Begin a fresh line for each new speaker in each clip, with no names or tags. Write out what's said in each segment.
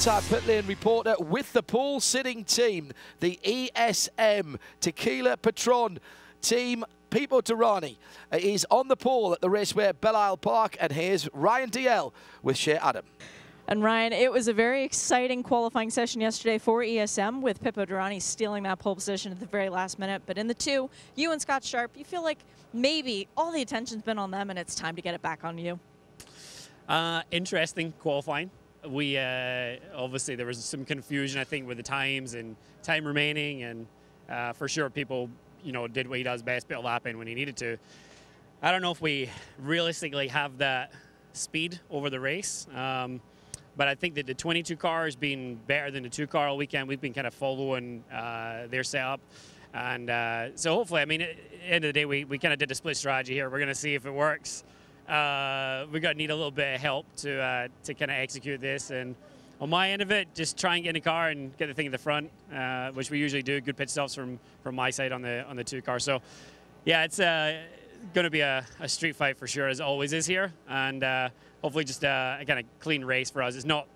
Ty Pit Lane reporter with the pole sitting team, the ESM Tequila Patron team. Pipo Derani is on the pole at the raceway at Belle Isle Park, and here's Ryan DL with Shea Adam.
And Ryan, it was a very exciting qualifying session yesterday for ESM, with Pipo Derani stealing that pole position at the very last minute. But in the two, you and Scott Sharp, you feel like maybe all the attention's been on them and it's time to get it back on you.
Interesting qualifying. We obviously there was some confusion, I think, with the times and time remaining, and for sure people, you know, did what he does best, put a lap in when he needed to. I don't know if we realistically have that speed over the race, but I think that the 22 cars being better than the 2-car all weekend, we've been kind of following their setup. And so hopefully, I mean, at the end of the day, we kind of did a split strategy here. We're going to see if it works. We're going to need a little bit of help to kind of execute this. And on my end of it, just try and get in the car and get the thing in the front, which we usually do. Good pit stops from my side on the 2-car. So, yeah, it's going to be a street fight for sure, as always is here. And hopefully just a kind of clean race for us. It's not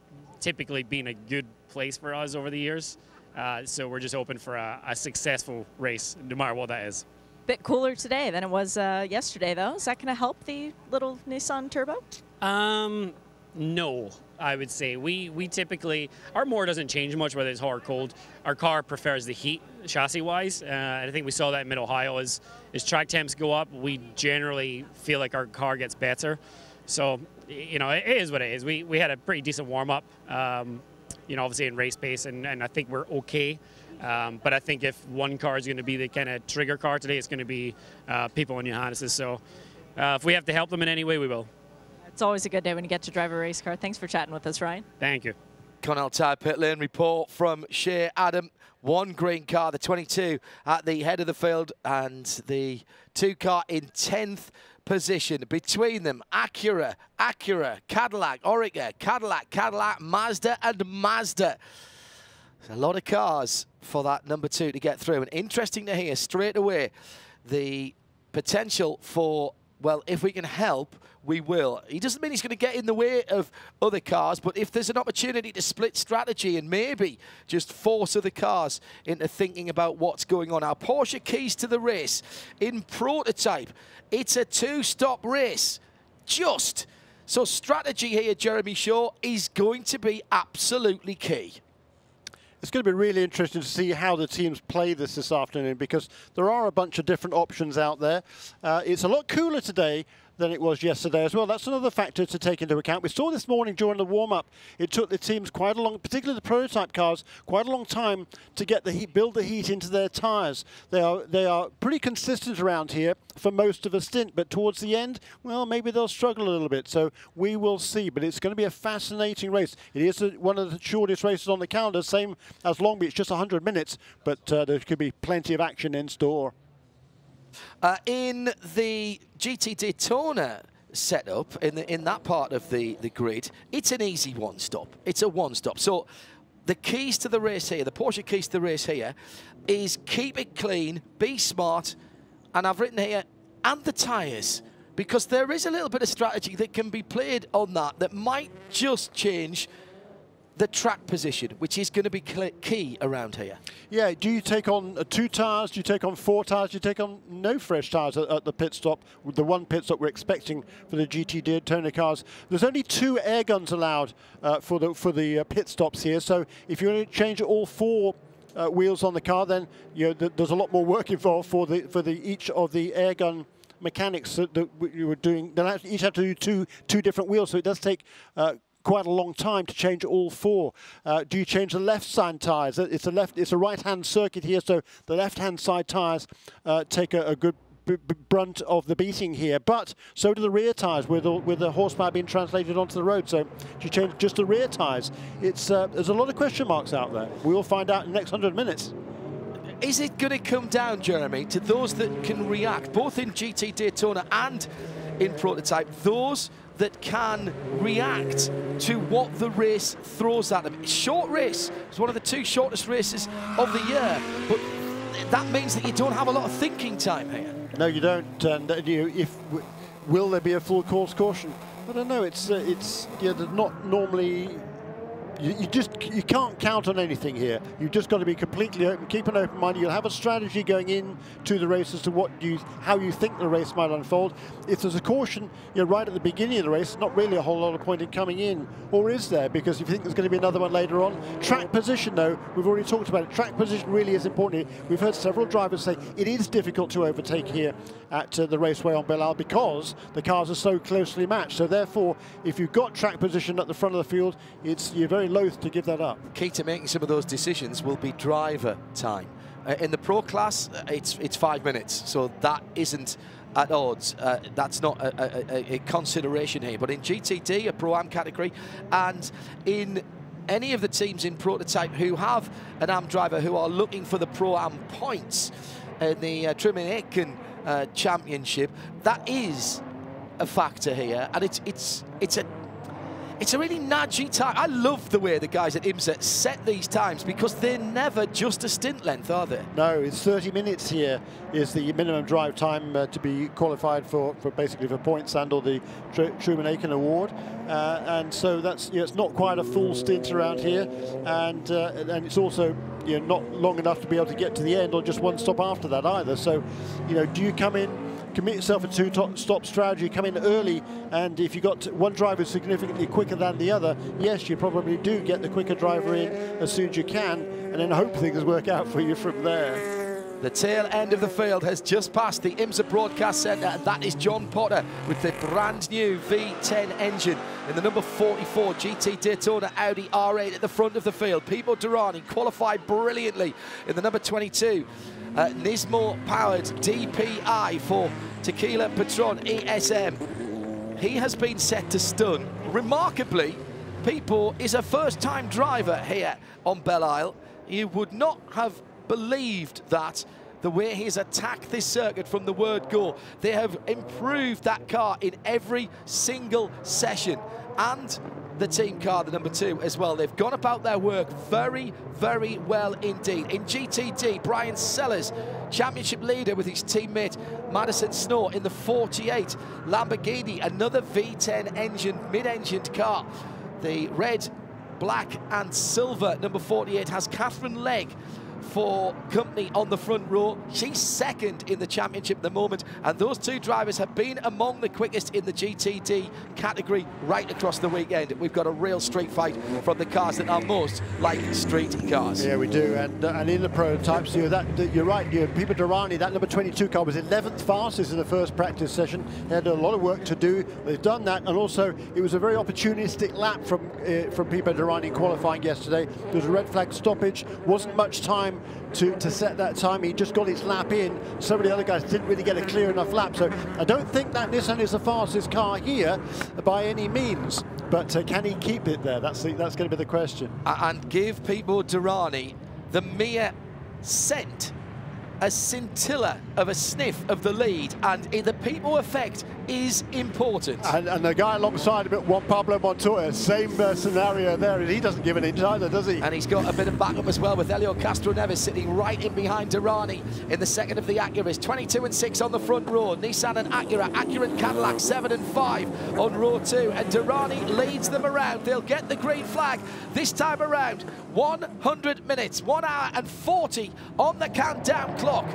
typically been a good place for us over the years. So we're just hoping for a successful race, no matter what that is.
Bit cooler today than it was yesterday, though. Is that going to help the little Nissan Turbo?
No, I would say. We typically, our motor doesn't change much whether it's hot or cold. Our car prefers the heat chassis-wise. And I think we saw that in Mid-Ohio. As track temps go up, we generally feel like our car gets better. So, you know, it is what it is. We had a pretty decent warm-up, you know, obviously in race pace, and I think we're okay. But I think if one car is going to be the kind of trigger car today, it's going to be Pipo and Johannes. So if we have to help them in any way, we will.
It's always a good day when you get to drive a race car. Thanks for chatting with us, Ryan.
Thank you.
Connell Ty Pit Lane report from Shea Adam. One green car, the 22 at the head of the field, and the 2-car in 10th position. Between them, Acura, Cadillac, Oreca, Cadillac, Mazda, and Mazda. There's a lot of cars for that number 2 to get through. And interesting to hear straight away the potential for, well, if we can help, we will. He doesn't mean he's going to get in the way of other cars, but if there's an opportunity to split strategy and maybe just force other cars into thinking about what's going on. Our Porsche keys to the race in prototype. It's a 2-stop race. Just. So strategy here, Jeremy Shaw, is going to be absolutely key.
It's going to be really interesting to see how the teams play this afternoon, because there are a bunch of different options out there. It's a lot cooler today than it was yesterday as well. That's another factor to take into account. We saw this morning during the warm-up, it took the teams quite a long, particularly the prototype cars, quite a long time to get the heat, build the heat into their tyres. They are pretty consistent around here for most of a stint, but towards the end, well, maybe they'll struggle a little bit. So we will see, but it's going to be a fascinating race. It is one of the shortest races on the calendar, same as Long Beach, just 100 minutes, but there could be plenty of action in store.
In the GT Daytona setup, in that part of the grid, it's an easy one-stop. It's a one-stop. So the keys to the race here, the Porsche keys to the race here, is keep it clean, be smart, and I've written here, and the tyres, because there is a little bit of strategy that can be played on that might just change the track position, which is going to be key around here. Yeah,
do you take on 2 tyres? Do you take on 4 tyres? Do you take on no fresh tyres at the pit stop? The one pit stop we're expecting for the GT Daytona cars. There's only 2 air guns allowed for the pit stops here. So if you want to change all 4 wheels on the car, then you know there's a lot more work involved for each of the air gun mechanics that you were doing. They each have to do two different wheels, so it does take quite a long time to change all 4. Do you change the left side tyres? It's a right-hand circuit here, so the left-hand side tyres take a good brunt of the beating here, but so do the rear tyres with the horsepower being translated onto the road. So do you change just the rear tyres? There's a lot of question marks out there. We will find out in the next 100 minutes.
Is it going to come down, Jeremy, to those that can react, both in GT Daytona and in prototype, those that can react to what the race throws at them? Short race. It's one of the 2 shortest races of the year, but that means that you don't have a lot of thinking time here.
No, you don't. And will there be a full course caution? I don't know. It's yeah, there's not normally you can't count on anything here. You've just got to be completely open, keep an open mind. You'll have a strategy going into the race as to how you think the race might unfold. If there's a caution, you're right at the beginning of the race, not really a whole lot of point in coming in, or is there? Because if you think there's going to be another one later on. Track position, though, we've already talked about it. Track position really is important. We've heard several drivers say it is difficult to overtake here at the raceway on Belle Isle because the cars are so closely matched. So therefore, if you've got track position at the front of the field, you're very loath to give that up.
Key to making some of those decisions will be driver time. In the pro class, it's 5 minutes, so that isn't at odds. That's not a consideration here. But in GTD, a Pro-Am category, and in any of the teams in prototype who have an AM driver who are looking for the Pro-Am points in the Trim Championship, that is a factor here, and it's a really nudgy time. I love the way the guys at IMSA set these times because they're never just a stint length, are they?
No, it's 30 minutes here is the minimum drive time to be qualified for basically for points and or the Truman Aiken Award. And so that's, it's not quite a full stint around here, and it's also not long enough to be able to get to the end or just one stop after that either. So do you come in, commit yourself a two-stop strategy, come in early, and if you've got one driver significantly quicker than the other, yes, you probably do get the quicker driver in as soon as you can, and then hope things work out for you from there.
The tail end of the field has just passed the IMSA Broadcast Centre, and that is John Potter with the brand new V10 engine in the number 44 GT Daytona Audi R8 at the front of the field. Pipo Derani qualified brilliantly in the number 22 Nismo-powered DPI for Tequila Patron ESM. He has been set to stun. Remarkably, Pipo is a first-time driver here on Belle Isle. You would not have believed that the way he's attacked this circuit from the word go. They have improved that car in every single session, and the team car, the number 2 as well. They've gone about their work very, very well indeed. In GTD, Brian Sellers, championship leader with his teammate Madison Snow in the 48 Lamborghini, another V10 engine, mid-engined car. The red, black and silver number 48 has Catherine Legg for company on the front row. She's second in the championship at the moment, and those two drivers have been among the quickest in the GTD category right across the weekend. We've got a real street fight from the cars that are most like street cars.
Yeah, we do, and in the prototypes, you're right, Pipo Derani, that number 22 car was 11th fastest in the first practice session. They had a lot of work to do. They've done that, and also it was a very opportunistic lap from Pipo Derani qualifying yesterday. There was a red flag stoppage, wasn't much time to set that time. He just got his lap in. Some of the other guys didn't really get a clear enough lap, so I don't think that Nissan is the fastest car here by any means, but can he keep it there? That's going to be the question.
And give Pipo Derani the mere scent, a scintilla of a sniff of the lead, and the Pipo effect is important.
And the guy alongside him at Juan Pablo Montoya, same scenario there, and he doesn't give an inch either, does he?
And he's got a bit of backup as well with Helio Castro Neves sitting right in behind Derani in the second of the Acuras. 22 and 6 on the front row. Nissan and Acura, Acura and Cadillac 7 and 5 on row 2, and Derani leads them around. They'll get the green flag this time around. 100 minutes, 1 hour and 40 on the countdown clock.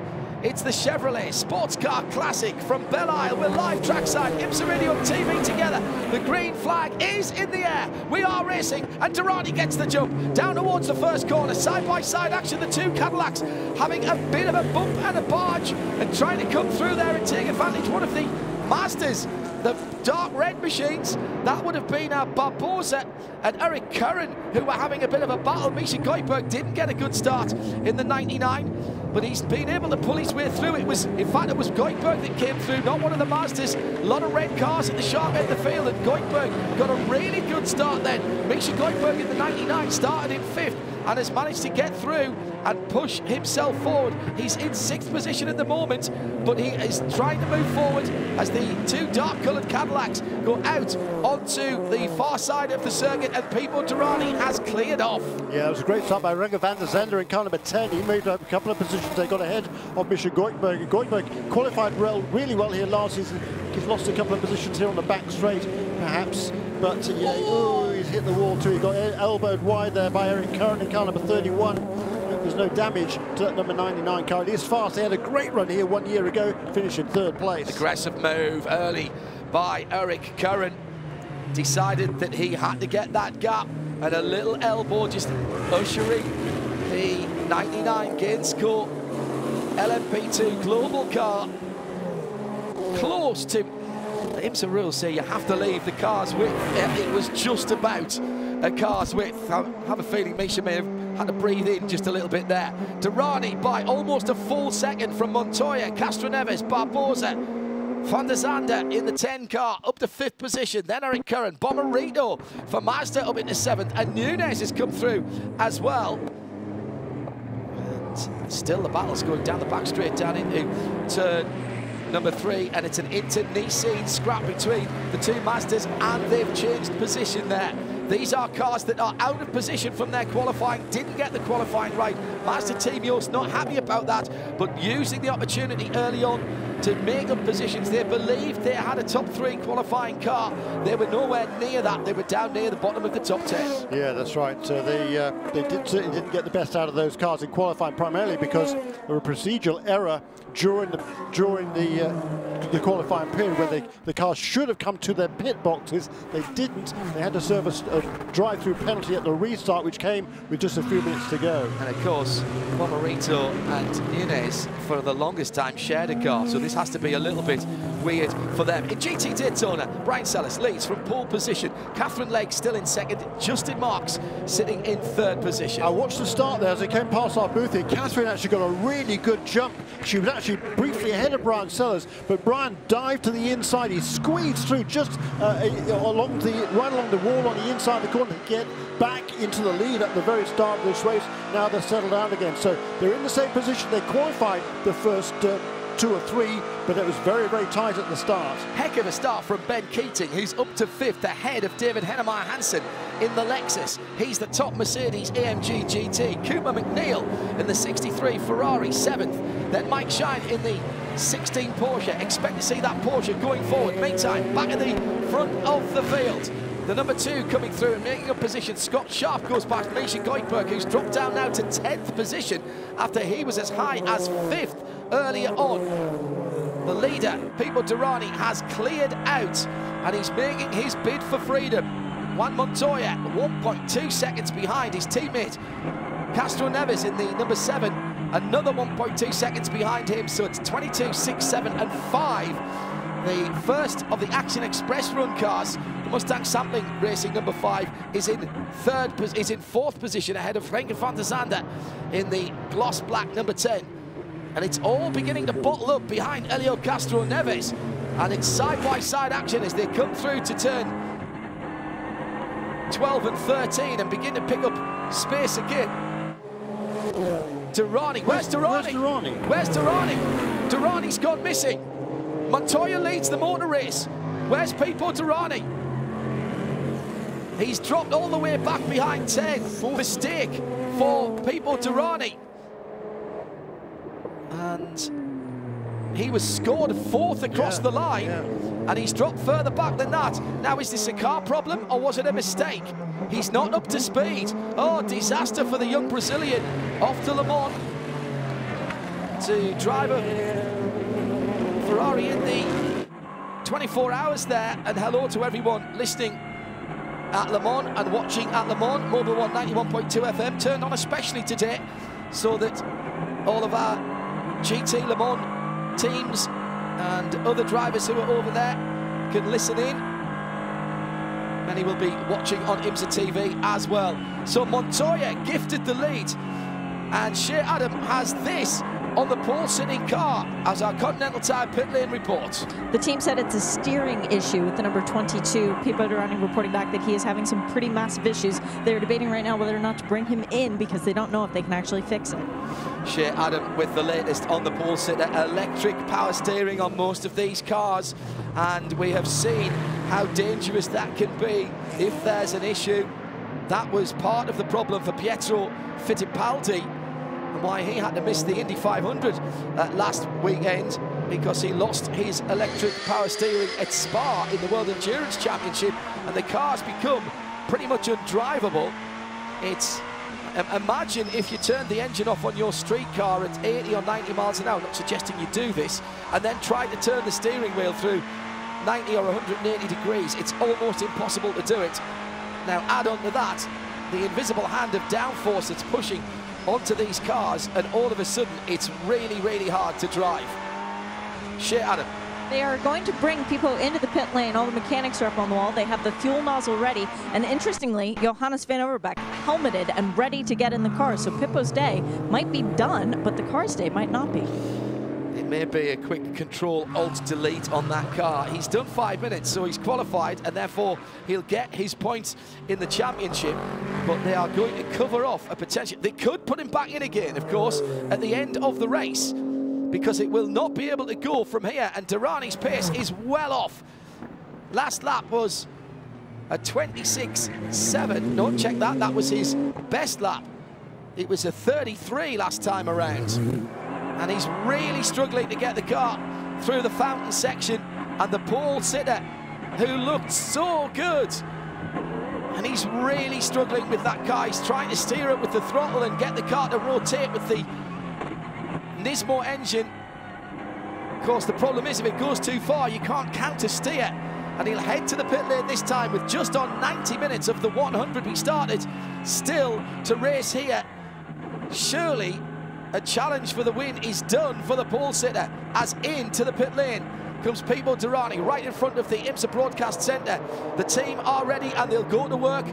It's the Chevrolet SportsCar Classic from Belle Isle. We're live trackside, IMSA Radio and TV together. The green flag is in the air. We are racing, and Derani gets the jump down towards the first corner. Side-by-side action, the two Cadillacs having a bit of a bump and a barge and trying to come through there and take advantage. One of the Masters, the dark red machines, that would have been Barbosa and Eric Curran, who were having a bit of a battle. Misha Goiberg didn't get a good start in the 99, but he's been able to pull his way through. In fact, it was Goiberg that came through, not one of the Masters. A lot of red cars at the sharp end of the field, and Goiberg got a really good start then. Misha Goiberg in the 99 started in 5th and has managed to get through and push himself forward. He's in 6th position at the moment, but he is trying to move forward as the two dark-coloured Cadillacs go out onto the far side of the circuit, and Pipo Derani has cleared off.
Yeah, it was a great start by Renger van der Zender in car number 10. He made a couple of positions. They got ahead of Misha Goiberg. Goiberg qualified really well here last season. He's lost a couple of positions here on the back straight, perhaps. But yeah, hit the wall too. He got elbowed wide there by Eric Curran in car number 31. There's no damage to that number 99 car. It is fast. They had a great run here 1 year ago, finished in 3rd place.
Aggressive move early by Eric Curran. Decided that he had to get that gap, and a little elbow just ushering the 99 Gainscourt LMP2 global car close to the IMSA rules say you have to leave the car's width. It was just about a car's width. I have a feeling Misha may have had to breathe in just a little bit there. Derani by almost a full second from Montoya, Castroneves, Barbosa, Van der Zande in the 10 car up to 5th position. Then Eric Curran, Bomarito for Mazda up into 7th, and Nunes has come through as well. And still the battle's going down the back straight down into turn number 3, and it's an internecine scrap between the two Mazdas, and they've changed position there. These are cars that are out of position from their qualifying, didn't get the qualifying right. Mazda Team Yost not happy about that, but using the opportunity early on to make up positions. They believed they had a top 3 qualifying car. They were nowhere near that. They were down near the bottom of the top 10.
Yeah, that's right. They certainly didn't get the best out of those cars in qualifying, primarily because there was a procedural error during the qualifying period where the cars should have come to their pit boxes. They didn't. They had to serve a drive-through penalty at the restart, which came with just a few minutes to go.
And of course, Bomarito and Nunes for the longest time shared a car, so this has to be a little bit weird for them. In GT Daytona, Brian Sellers leads from pole position. Catherine Lake still in 2nd. Justin Marks sitting in 3rd position.
I watched the start there as they came past our booth here. Catherine actually got a really good jump. She was actually briefly ahead of Brian Sellers, but Brian dived to the inside. He squeezed through just right along the wall on the inside of the corner to get back into the lead at the very start of this race. Now they're settled down again. So they're in the same position. They qualified the first 2 or 3, but it was very, very tight at the start.
Heck of a start from Ben Keating, who's up to 5th, ahead of David Hennemeyer Hansen in the Lexus. He's the top Mercedes AMG GT. Cooper McNeil in the 63 Ferrari, 7th. Then Mike Shine in the 16 Porsche. Expect to see that Porsche going forward. Meantime, back at the front of the field, the number 2 coming through and making a position. Scott Sharp goes past Misha Goldberg, who's dropped down now to 10th position after he was as high as 5th earlier on. The leader, Pipo Derani, has cleared out, and he's making his bid for freedom. Juan Montoya, 1.2 seconds behind his teammate Castroneves in the number 7, another 1.2 seconds behind him, so it's 22, 6, 7, and 5. The first of the Action Express run cars, the Mustang Sampling Racing number 5, is in 4th position ahead of Renke van der Zande in the gloss black number 10. And it's all beginning to bottle up behind Helio Castroneves, and it's side-by-side action as they come through to turn 12 and 13 and begin to pick up space again. Derani, where's Derani? Where's Derani? Derani's gone missing. Montoya leads the motor race. Where's Pipo Derani? He's dropped all the way back behind 10. Mistake for Pipo Derani. And he was scored 4th across the line, and he's dropped further back than that. Now, is this a car problem or was it a mistake? He's not up to speed. Oh, disaster for the young Brazilian. Off to Le Mans to drive a Ferrari in the 24 hours there. And hello to everyone listening at Le Mans and watching at Le Mans. Mobile One 91.2 FM turned on especially today so that all of our GT Le Mans teams and other drivers who are over there can listen in. Many will be watching on IMSA TV as well. So Montoya gifted the lead, and Shea Adam has this on the pole-sitting car as our Continental Tire pit lane report.
The team said it's a steering issue with the number 22. Pipo Derani reporting back that he is having some pretty massive issues. They're debating right now whether or not to bring him in because they don't know if they can actually fix it.
Shea Adam with the latest on the pole sitter. Electric power steering on most of these cars, and we have seen how dangerous that can be if there's an issue. That was part of the problem for Pietro Fittipaldi, and why he had to miss the Indy 500 last weekend, because he lost his electric power steering at Spa in the World Endurance Championship, and the car's become pretty much undrivable. It's, imagine if you turned the engine off on your street car at 80 or 90 miles an hour, not suggesting you do this, and then try to turn the steering wheel through 90 or 180 degrees. It's almost impossible to do it. Now add on to that the invisible hand of downforce that's pushing onto these cars, and all of a sudden it's really, really hard to drive. Shea Adam.
They are going to bring Pipo into the pit lane. All the mechanics are up on the wall. They have the fuel nozzle ready. And interestingly, Johannes van Overbeek helmeted and ready to get in the car. So Pipo's day might be done, but the car's day might not be.
It may be a quick Control-Alt-Delete on that car. He's done 5 minutes, so he's qualified, and therefore he'll get his points in the championship. But they are going to cover off a potential. They could put him back in again, of course, at the end of the race, because it will not be able to go from here, and Derani's pace is well off. Last lap was a 26.7. No, check that. That was his best lap. It was a 33 last time around. And he's really struggling to get the car through the fountain section. And the pole sitter, who looked so good. And he's really struggling with that car. He's trying to steer it with the throttle and get the car to rotate with the Nismo engine. Of course, the problem is if it goes too far, you can't counter steer. And he'll head to the pit lane this time with just on 90 minutes of the 100 he started. Still to race here. Surely a challenge for the win is done for the pole sitter, as into the pit lane comes Pipo Derani right in front of the IMSA Broadcast Centre. The team are ready and they'll go to work.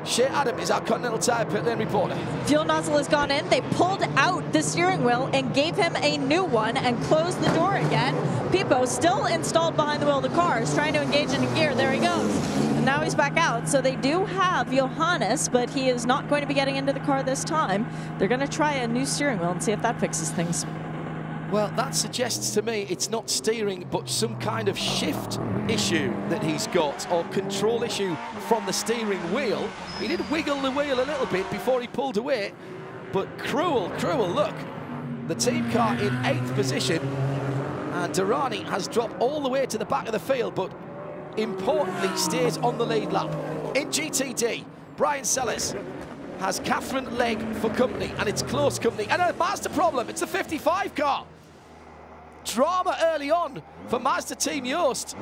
Shea Adam is our Continental Tire pit lane reporter.
Fuel nozzle has gone in. They pulled out the steering wheel and gave him a new one and closed the door again. Pipo still installed behind the wheel of the car, is trying to engage in gear. There he goes. And now he's back out. So they do have Johannes, but he is not going to be getting into the car this time. They're going to try a new steering wheel and see if that fixes things.
Well, that suggests to me it's not steering, but some kind of shift issue that he's got, or control issue from the steering wheel. He did wiggle the wheel a little bit before he pulled away, but cruel look. The team car in 8th position, and Derani has dropped all the way to the back of the field, but importantly stays on the lead lap. In GTD, Brian Sellers has Catherine Legg for company, and it's close company. And a Mazda problem, it's the 55 car. Drama early on for Mazda Team Yost.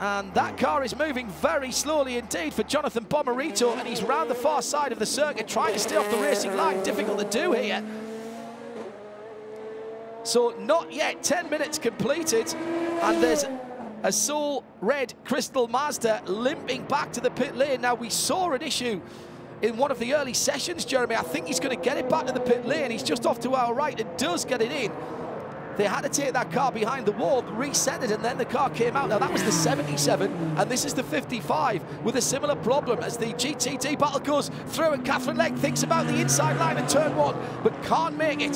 And that car is moving very slowly indeed for Jonathan Bomarito, and he's round the far side of the circuit trying to stay off the racing line. Difficult to do here. So not yet 10 minutes completed, and there's a Soul Red Crystal Mazda limping back to the pit lane. Now, we saw an issue in one of the early sessions, Jeremy. I think he's going to get it back to the pit lane. He's just off to our right and does get it in. They had to take that car behind the wall, reset it, and then the car came out. Now, that was the 77, and this is the 55 with a similar problem as the GTD battle goes through, and Catherine Legg thinks about the inside line in turn 1, but can't make it.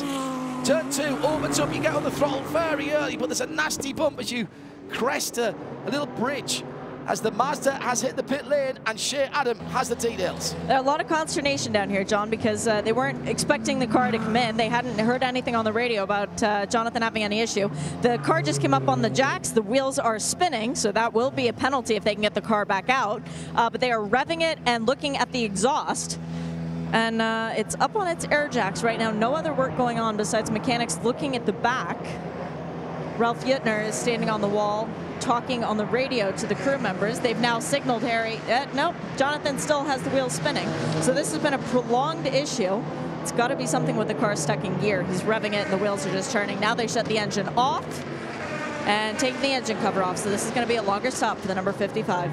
Turn 2 opens up, you get on the throttle very early, but there's a nasty bump as you crest a little bridge as the Mazda has hit the pit lane, and Shea Adam has the details.
There's a lot of consternation down here, John, because they weren't expecting the car to come in. They hadn't heard anything on the radio about Jonathan having any issue. The car just came up on the jacks. The wheels are spinning, so that will be a penalty if they can get the car back out. But they are revving it and looking at the exhaust. And it's up on its air jacks right now. No other work going on besides mechanics looking at the back. Ralph Yutner is standing on the wall, talking on the radio to the crew members. They've now signaled Harry. Nope, Jonathan still has the wheels spinning. So this has been a prolonged issue. It's got to be something with the car stuck in gear. He's revving it and the wheels are just turning. Now they shut the engine off and take the engine cover off. So this is going to be a longer stop for the number 55.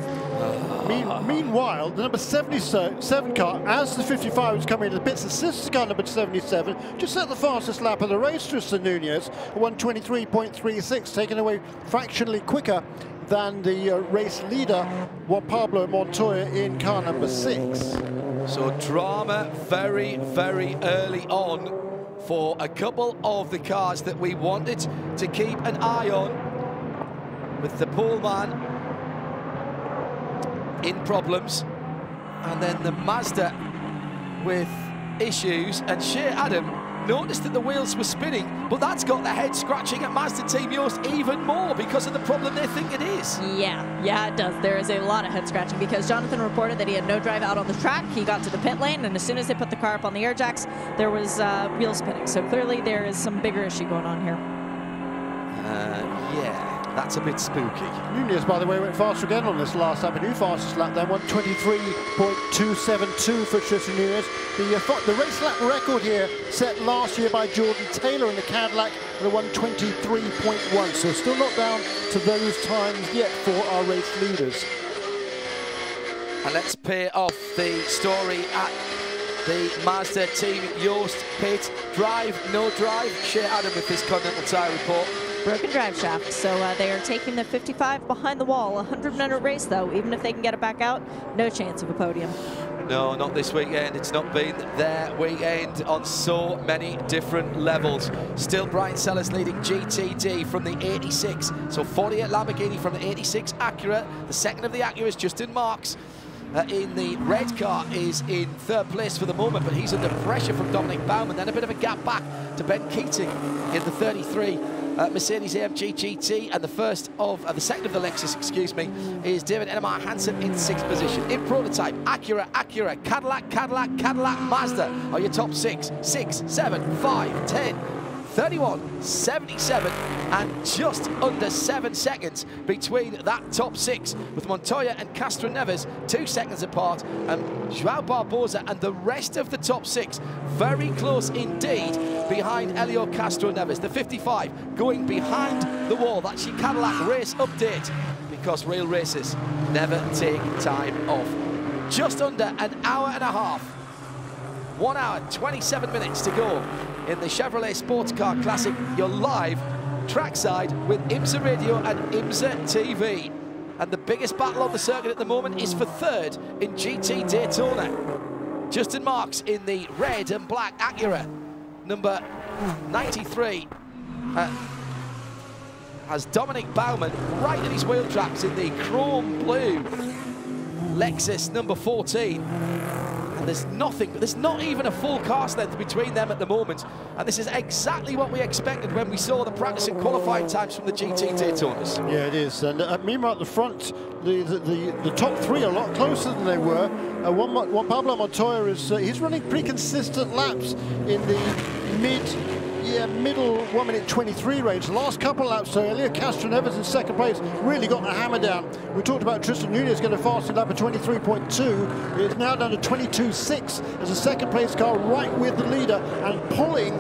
Meanwhile, the number 77 car, as the 55 was coming into the pits, the sister car number 77 just set the fastest lap of the race, Tristan Nunez, 1:23.36, taken away fractionally quicker than the race leader, Juan Pablo Montoya, in car number 6.
So drama very, very early on for a couple of the cars that we wanted to keep an eye on, with the pole man in problems, and then the Mazda with issues, and Shea Adam noticed that the wheels were spinning, but that's got the head scratching at Mazda Team Yost even more because of the problem they think it is.
Yeah, it does. There is a lot of head scratching because Jonathan reported that he had no drive out on the track. He got to the pit lane, and as soon as they put the car up on the air jacks, there was wheel spinning. So clearly there is some bigger issue going on here.
Yeah. That's a bit spooky.
Nunez, by the way, went faster again on this last lap. A new fastest lap then, 1:23.272 for Tristan Nunez. The race lap record here set last year by Jordan Taylor in the Cadillac at a 1:23.1. So still not down to those times yet for our race leaders.
And let's pay off the story at the Mazda Team Yost pit. Drive, no drive. Shea Adam with this Continental Tire report.
Broken drive shaft, so they are taking the 55 behind the wall. A 100-minute race, though. Even if they can get it back out, no chance of a podium.
No, not this weekend. It's not been their weekend on so many different levels. Still Brian Sellers leading GTD from the 86. So 48 Lamborghini from the 86 Acura. The second of the Acura is Justin Marks. In the red car is in third place for the moment, but he's under pressure from Dominic Baumann. Then a bit of a gap back to Ben Keating in the 33. Mercedes-AMG GT, and the second of the Lexus, excuse me, is David Ennemar Hansen in 6th position. In prototype, Acura, Cadillac, Mazda are your top 6, 7, 5, 10, 31, 77, and just under 7 seconds between that top 6, with Montoya and Castro Neves 2 seconds apart, and João Barbosa and the rest of the top 6 very close indeed behind Helio Castro Neves. The 55 going behind the wall. That's your Cadillac race update, because real races never take time off. Just under an hour and a half. 1 hour, 27 minutes to go in the Chevrolet Sports Car Classic. You're live trackside with IMSA Radio and IMSA TV. And the biggest battle on the circuit at the moment is for third in GT Daytona. Justin Marks in the red and black Acura, number 93. Has Dominic Baumann right at his wheel tracks in the chrome blue Lexus number 14. And there's nothing, there's not even a full cast length between them at the moment. And this is exactly what we expected when we saw the practice and qualifying times from the GT Daytonas. Yeah, it is. And meanwhile, at the front, the top 3 are a lot closer than they were. Juan Pablo Montoya is he's running pretty consistent laps in the middle 1:23 range. The last couple of laps, so Helio Castro Neves in second place really got the hammer down. We talked about Tristan Nunez getting a fastest lap of 23.2. It's now down to 22.6 as a second place car right with the leader, and pulling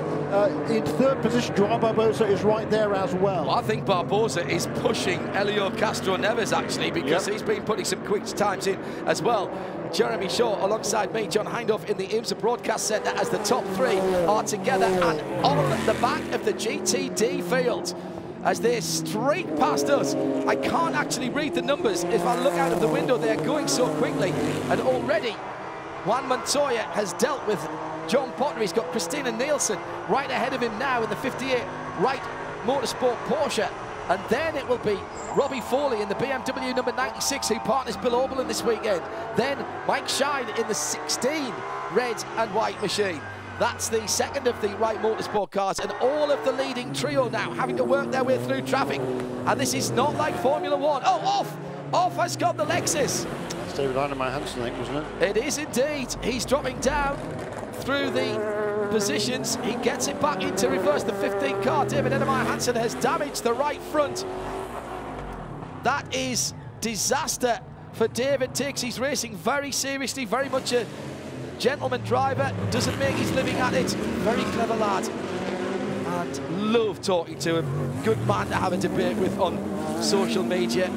in third position. João Barbosa is right there as well. I think Barbosa is pushing Helio Castro Neves actually, because he's been putting some quick times in as well. Jeremy Shaw alongside me, John Hindhoff, in the IMSA broadcast centre as the top 3 are together and on the back of the GTD field as they streak past us. I can't actually read the numbers. If I look out of the window, they're going so quickly. And already Juan Montoya has dealt with John Potter. He's got Christina Nielsen right ahead of him now in the 58 Wright Motorsport Porsche. And then it will be Robbie Foley in the BMW number 96, who partners Bill Oberlin this weekend. Then Mike Shine in the 16 red and white machine. That's the second of the Wright Motorsport cars, and all of the leading trio now having to work their way through traffic. And this is not like Formula One. Oh, off has got the Lexus.
It's David Heinemeyer Hansen, I think, wasn't
It
it?
is indeed. He's dropping down through the positions. He gets it back into reverse. The 15 car, David Heinemeyer Hansen, has damaged the right front. That is disaster for David. Takes his racing very seriously, very much a gentleman driver, doesn't make his living at it. Very clever lad, and love talking to him. Good man to have a debate with on social media.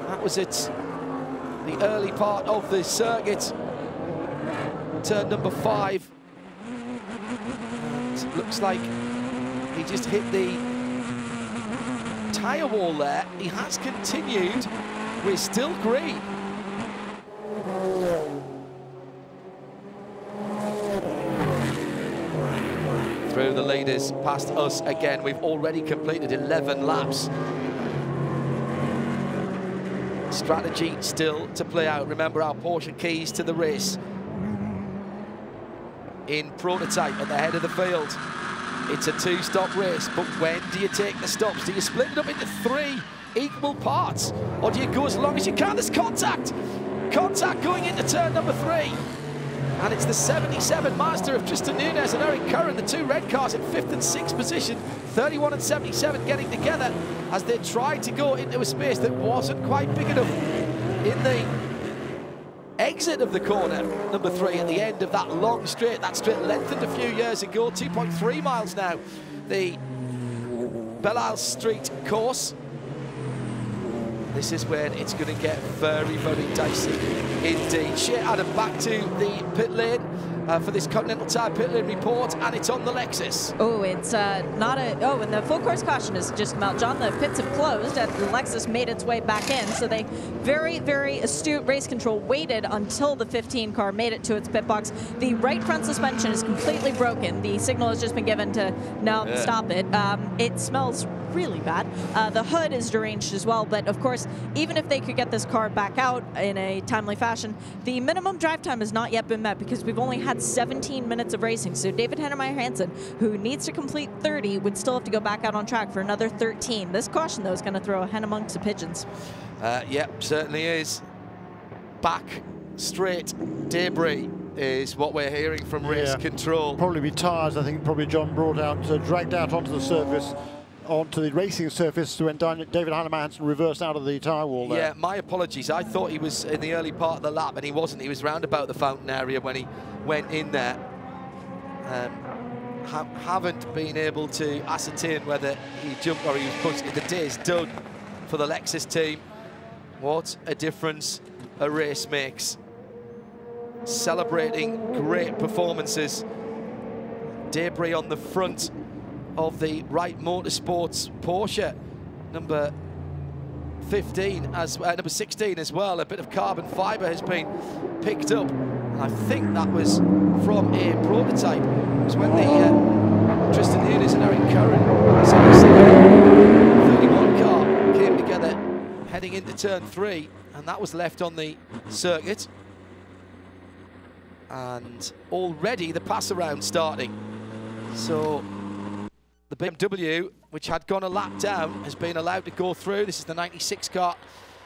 That was it, the early part of the circuit. Turn number 5. And it looks like he just hit the tyre wall there. He has continued. We're still green. Through the leaders, past us again. We've already completed 11 laps. Strategy still to play out. Remember our Porsche keys to the race. in Prototype at the head of the field. It's a 2-stop race, but when do you take the stops? Do you split it up into 3 equal parts, or do you go as long as you can? There's contact! Contact going into turn number 3. And it's the 77 Mazda of Tristan Nunez and Eric Curran, the 2 red cars in 5th and 6th position, 31 and 77 getting together as they tried to go into a space that wasn't quite big enough in the exit of the corner, number 3, at the end of that long straight. That straight lengthened a few years ago, 2.3 miles now, the Belle Isle Street course. This is when it's going to get very, very dicey indeed. Shea Adam back to the pit lane for this Continental Tire pit lane report, and it's on the Lexus.
Oh, it's not a... Oh, and the full course caution has just come out. John, the pits have closed, and the Lexus made its way back in, so they very, very astute race control waited until the 15 car made it to its pit box. The right front suspension is completely broken. The signal has just been given to now stop it. It smells really bad. The hood is deranged as well, but of course, even if they could get this car back out in a timely fashion, the minimum drive time has not yet been met because we've only had 17 minutes of racing. So David Hennemeyer Hansen, who needs to complete 30, would still have to go back out on track for another 13. This caution, though, is going to throw a hen amongst the pigeons.
Yep, certainly is. Back straight debris is what we're hearing from race control.
Probably be tyres, I think, probably John brought out, dragged out onto the surface, onto the racing surface when David Hennemeyer Hansen reversed out of the tyre wall there.
Yeah, my apologies. I thought he was in the early part of the lap, and he wasn't. He was round about the fountain area when he went in there. Haven't been able to ascertain whether he jumped or he was pushed. The day is done for the Lexus team. What a difference a race makes. Celebrating great performances. Debris on the front of the Wright Motorsports Porsche, number 15, number 16 as well. A bit of carbon fibre has been picked up. And I think that was from a prototype. It was when the Tristan Nunez and Eric Curran 31 car came together heading into turn 3, and that was left on the circuit. And already the pass around starting. So the BMW, which had gone a lap down, has been allowed to go through. This is the 96 car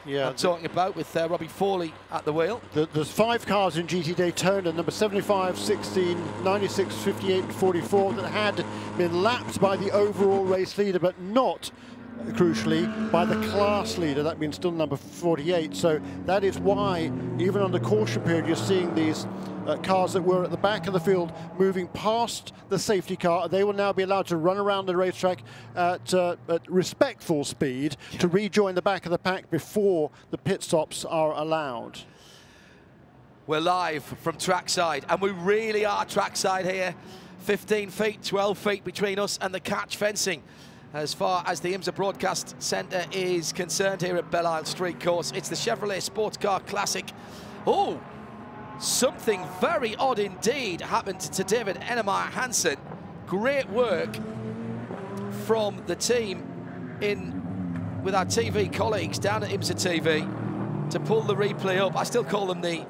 I'm talking about, with Robbie Foley at the wheel.
There's 5 cars in GT Daytona, number 75, 16, 96, 58, and 44, that had been lapped by the overall race leader, but not, crucially, by the class leader. That means still number 48. So that is why, even on the caution period, you're seeing these cars that were at the back of the field moving past the safety car. They will now be allowed to run around the racetrack at respectful speed to rejoin the back of the pack before the pit stops are allowed.
We're live from trackside, and we really are trackside here. 15 feet, 12 feet between us and the catch fencing as far as the IMSA Broadcast Centre is concerned here at Belle Isle Street Course. It's the Chevrolet Sports Car Classic. Oh, something very odd indeed happened to David Hennemeyer Hansen. Great work from the team with our TV colleagues down at IMSA TV to pull the replay up. I still call them the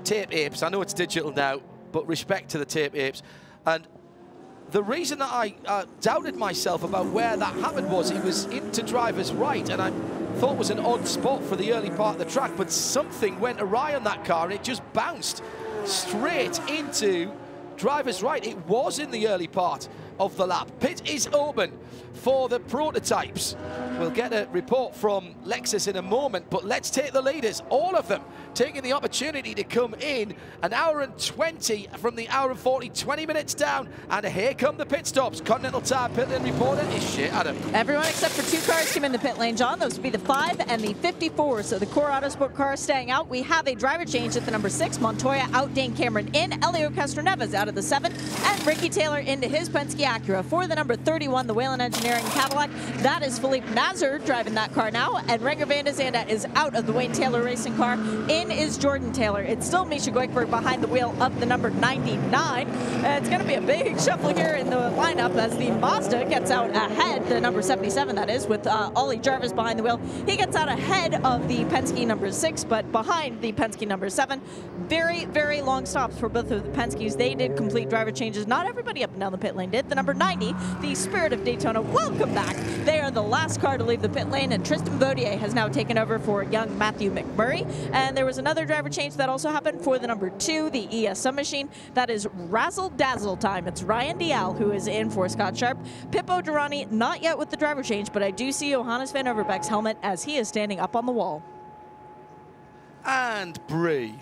tape apes. I know it's digital now, but respect to the tape apes. And the reason that I doubted myself about where that happened was he was into driver's right, and I thought it was an odd spot for the early part of the track, but something went awry on that car and it just bounced straight into driver's right. It was in the early part of the lap. Pit is open for the prototypes. We'll get a report from Lexus in a moment, but let's take the leaders, all of them, taking the opportunity to come in. An hour and 20 from the hour and 40, 20 minutes down, and here come the pit stops. Continental Tire pit lane reporter is Shea Adam.
Everyone except for 2 cars came in the pit lane, John. Those would be the 5 and the 54. So the Core Autosport cars staying out. We have a driver change at the number 6. Montoya out, Dane Cameron in. Elio Castroneves out of the 7. And Ricky Taylor into his Penske Acura. For the number 31, the Whelen engineer wearing Cadillac. That is Philippe Nazar driving that car now, and Renger van de Zande is out of the Wayne Taylor racing car. In is Jordan Taylor. It's still Misha Goikberg behind the wheel of the number 99. It's going to be a big shuffle here in the lineup as the Mazda gets out ahead, the number 77 that is, with Ollie Jarvis behind the wheel. He gets out ahead of the Penske number 6, but behind the Penske number 7. Very, very long stops for both of the Penskes. They did complete driver changes. Not everybody up and down the pit lane did. The number 90, the Spirit of Daytona, welcome back. They are the last car to leave the pit lane, and Tristan Baudier has now taken over for young Matthew McMurray. And there was another driver change that also happened for the number 2, the ESM machine. That is razzle dazzle time. It's Ryan Dial who is in for Scott Sharp. Pipo Derani not yet with the driver change, but I do see Johannes van Overbeek's helmet as he is standing up on the wall.
And breathe.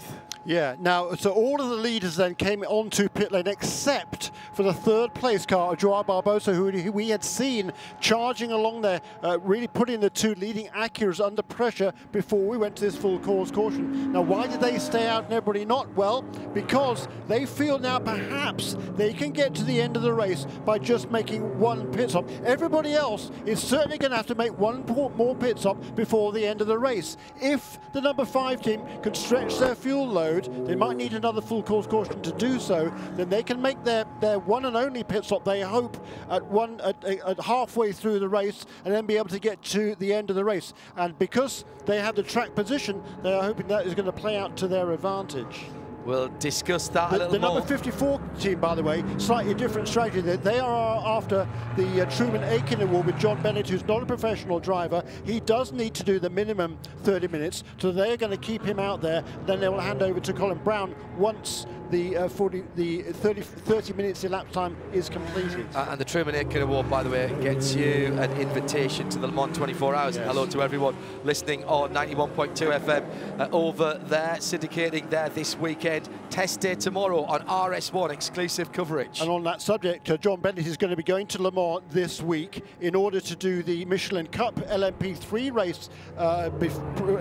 Yeah, now, so all of the leaders then came onto pit lane except for the third place car, Joao Barbosa, who we had seen charging along there, really putting the two leading Acuras under pressure before we went to this full cause caution. Now, why did they stay out and everybody not? Well, because they feel now perhaps they can get to the end of the race by just making one pit stop. Everybody else is certainly going to have to make one more pit stop before the end of the race. If the number 5 team can stretch their fuel load, they might need another full course caution to do so, then they can make their one and only pit stop, they hope, at halfway through the race, and then be able to get to the end of the race. And because they have the track position, they are hoping that is going to play out to their advantage.
We'll discuss that a little
the
more.
number 54 team, by the way, slightly different strategy. They are after the Truman Aiken Award with John Bennett, who's not a professional driver. He does need to do the minimum 30 minutes, so they're going to keep him out there. Then they will hand over to Colin Brown once the 30 minutes elapsed time is completed.
And the Truman Aiken Award, by the way, gets you an invitation to the Le Mans 24 Hours.
Yes.
Hello to everyone listening on 91.2 FM over there, syndicating there this weekend. Test day tomorrow on RS1, exclusive coverage.
And on that subject, John Bennett is going to be going to Le Mans this week in order to do the Michelin Cup LMP3 race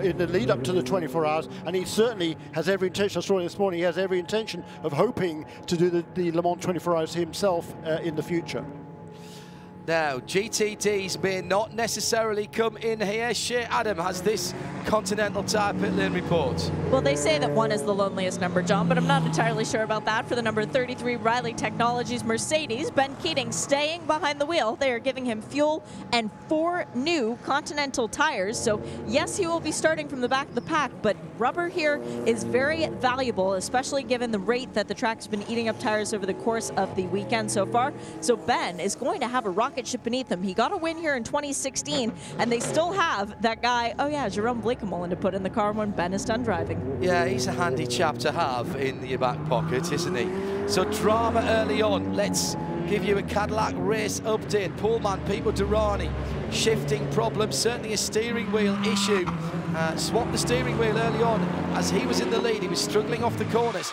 in the lead up to the 24 hours. And he certainly has every intention, I saw it this morning, he has every intention of hoping to do the Le Mans 24 hours himself in the future.
Now, GTDs may not necessarily come in here. Shea Adam has this Continental Tire pit lane report.
Well, they say that 1 is the loneliest number, John, but I'm not entirely sure about that. For the number 33 Riley Technologies Mercedes, Ben Keating staying behind the wheel. They are giving him fuel and 4 new Continental tires. So, yes, he will be starting from the back of the pack, but rubber here is very valuable, especially given the rate that the track's been eating up tires over the course of the weekend so far. So, Ben is going to have a rocket ship beneath him. He got a win here in 2016, and they still have that guy, oh yeah, Jerome Bleekemolen, to put in the car when Ben is done driving.
Yeah, he's a handy chap to have in your back pocket, isn't he? So drama early on. Let's give you a Cadillac race update. Poleman Pipo Derani, shifting problems, certainly a steering wheel issue. Swapped the steering wheel early on as he was in the lead. He was struggling off the corners.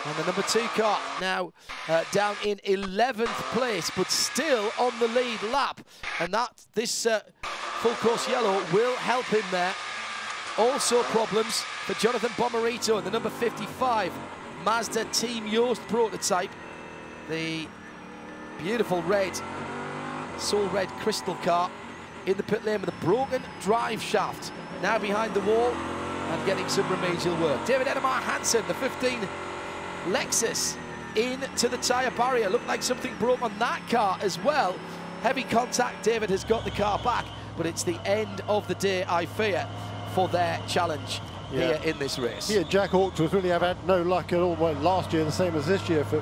And the number 2 car now down in 11th place, but still on the lead lap. And this full course yellow will help him there. Also problems for Jonathan Bomarito and the number 55 Mazda Team Yost prototype. The beautiful red, soul red crystal car in the pit lane with a broken drive shaft. Now behind the wall and getting some remedial work. David Edemar Hansen, the 15 Lexus, into the tyre barrier. Looked like something broke on that car as well. Heavy contact. David has got the car back, but it's the end of the day, I fear, for their challenge here in this race.
Yeah, Jack Hawksworth really have had no luck at all. Well, last year the same as this year for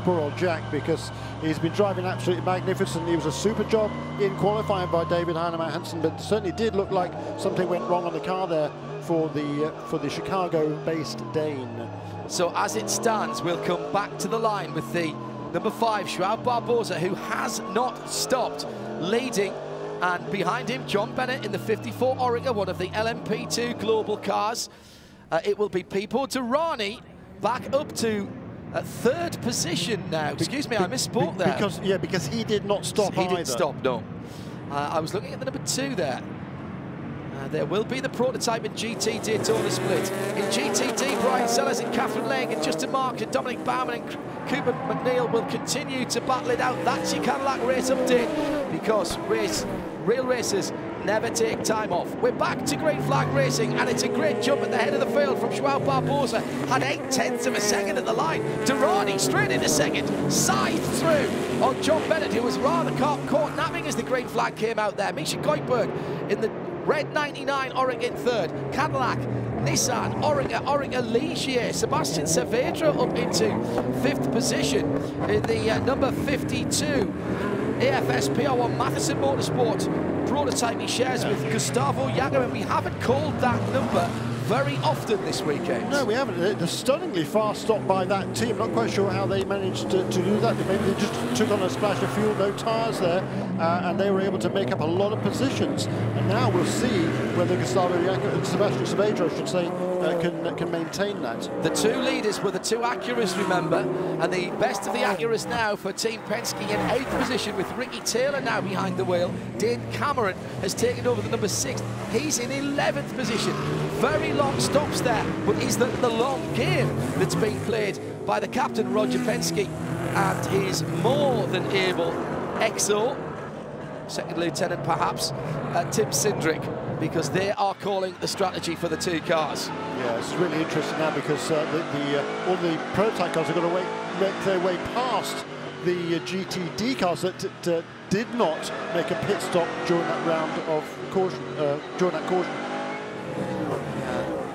poor old Jack, because he's been driving absolutely magnificent. He was a super job in qualifying by David Heinemann Hansen, but certainly did look like something went wrong on the car there for the Chicago-based Dane.
So as it stands, we'll come back to the line with the number 5, Joao Barbosa, who has not stopped leading. And behind him, John Bennett in the 54 Oreca, one of the LMP2 global cars. It will be Pipo Derani back up to 3rd position now. Excuse me, I misspoke there.
Because he did not stop either.
He didn't stop, no. I was looking at the number 2 there. There will be the prototype in GT Daytona split. In GTD, Brian Sellers and Catherine Legge and Justin Marks and Dominic Bauman and Cooper McNeil will continue to battle it out. That's your Cadillac race update, because real racers never take time off. We're back to green flag racing, and it's a great jump at the head of the field from Joao Barbosa. Had 0.8 of a second at the line. Derani straight into second, scythed through on John Bennett, who was rather caught napping as the green flag came out there. Misha Goldberg in the red 99, Orica in third. Cadillac, Nissan, Orica Ligier. Sebastian Saavedra up into 5th position in the number 52 AFS PR1 Matheson Motorsport prototype he shares with Gustavo Yager, and we haven't called that number very often this weekend.
No, we haven't. A stunningly fast stop by that team. Not quite sure how they managed to do that. Maybe they just took on a splash of fuel, no tyres there, and they were able to make up a lot of positions. And now we'll see whether Gustavo Yager and Sebastian Saavedra, I should say, can maintain that.
The two leaders were the two Acuras, remember, and the best of the Acuras now for Team Penske in 8th position, with Ricky Taylor now behind the wheel. Dane Cameron has taken over the number 6. He's in 11th position. Very long stops there, but is that the long game that's being played by the captain, Roger Penske, and his more than able XO, second lieutenant perhaps, Tim Cindric, because they are calling the strategy for the two cars.
Yeah, it's really interesting now, because all the prototype cars are going to make their way past the GTD cars that did not make a pit stop during that round of caution, during that caution.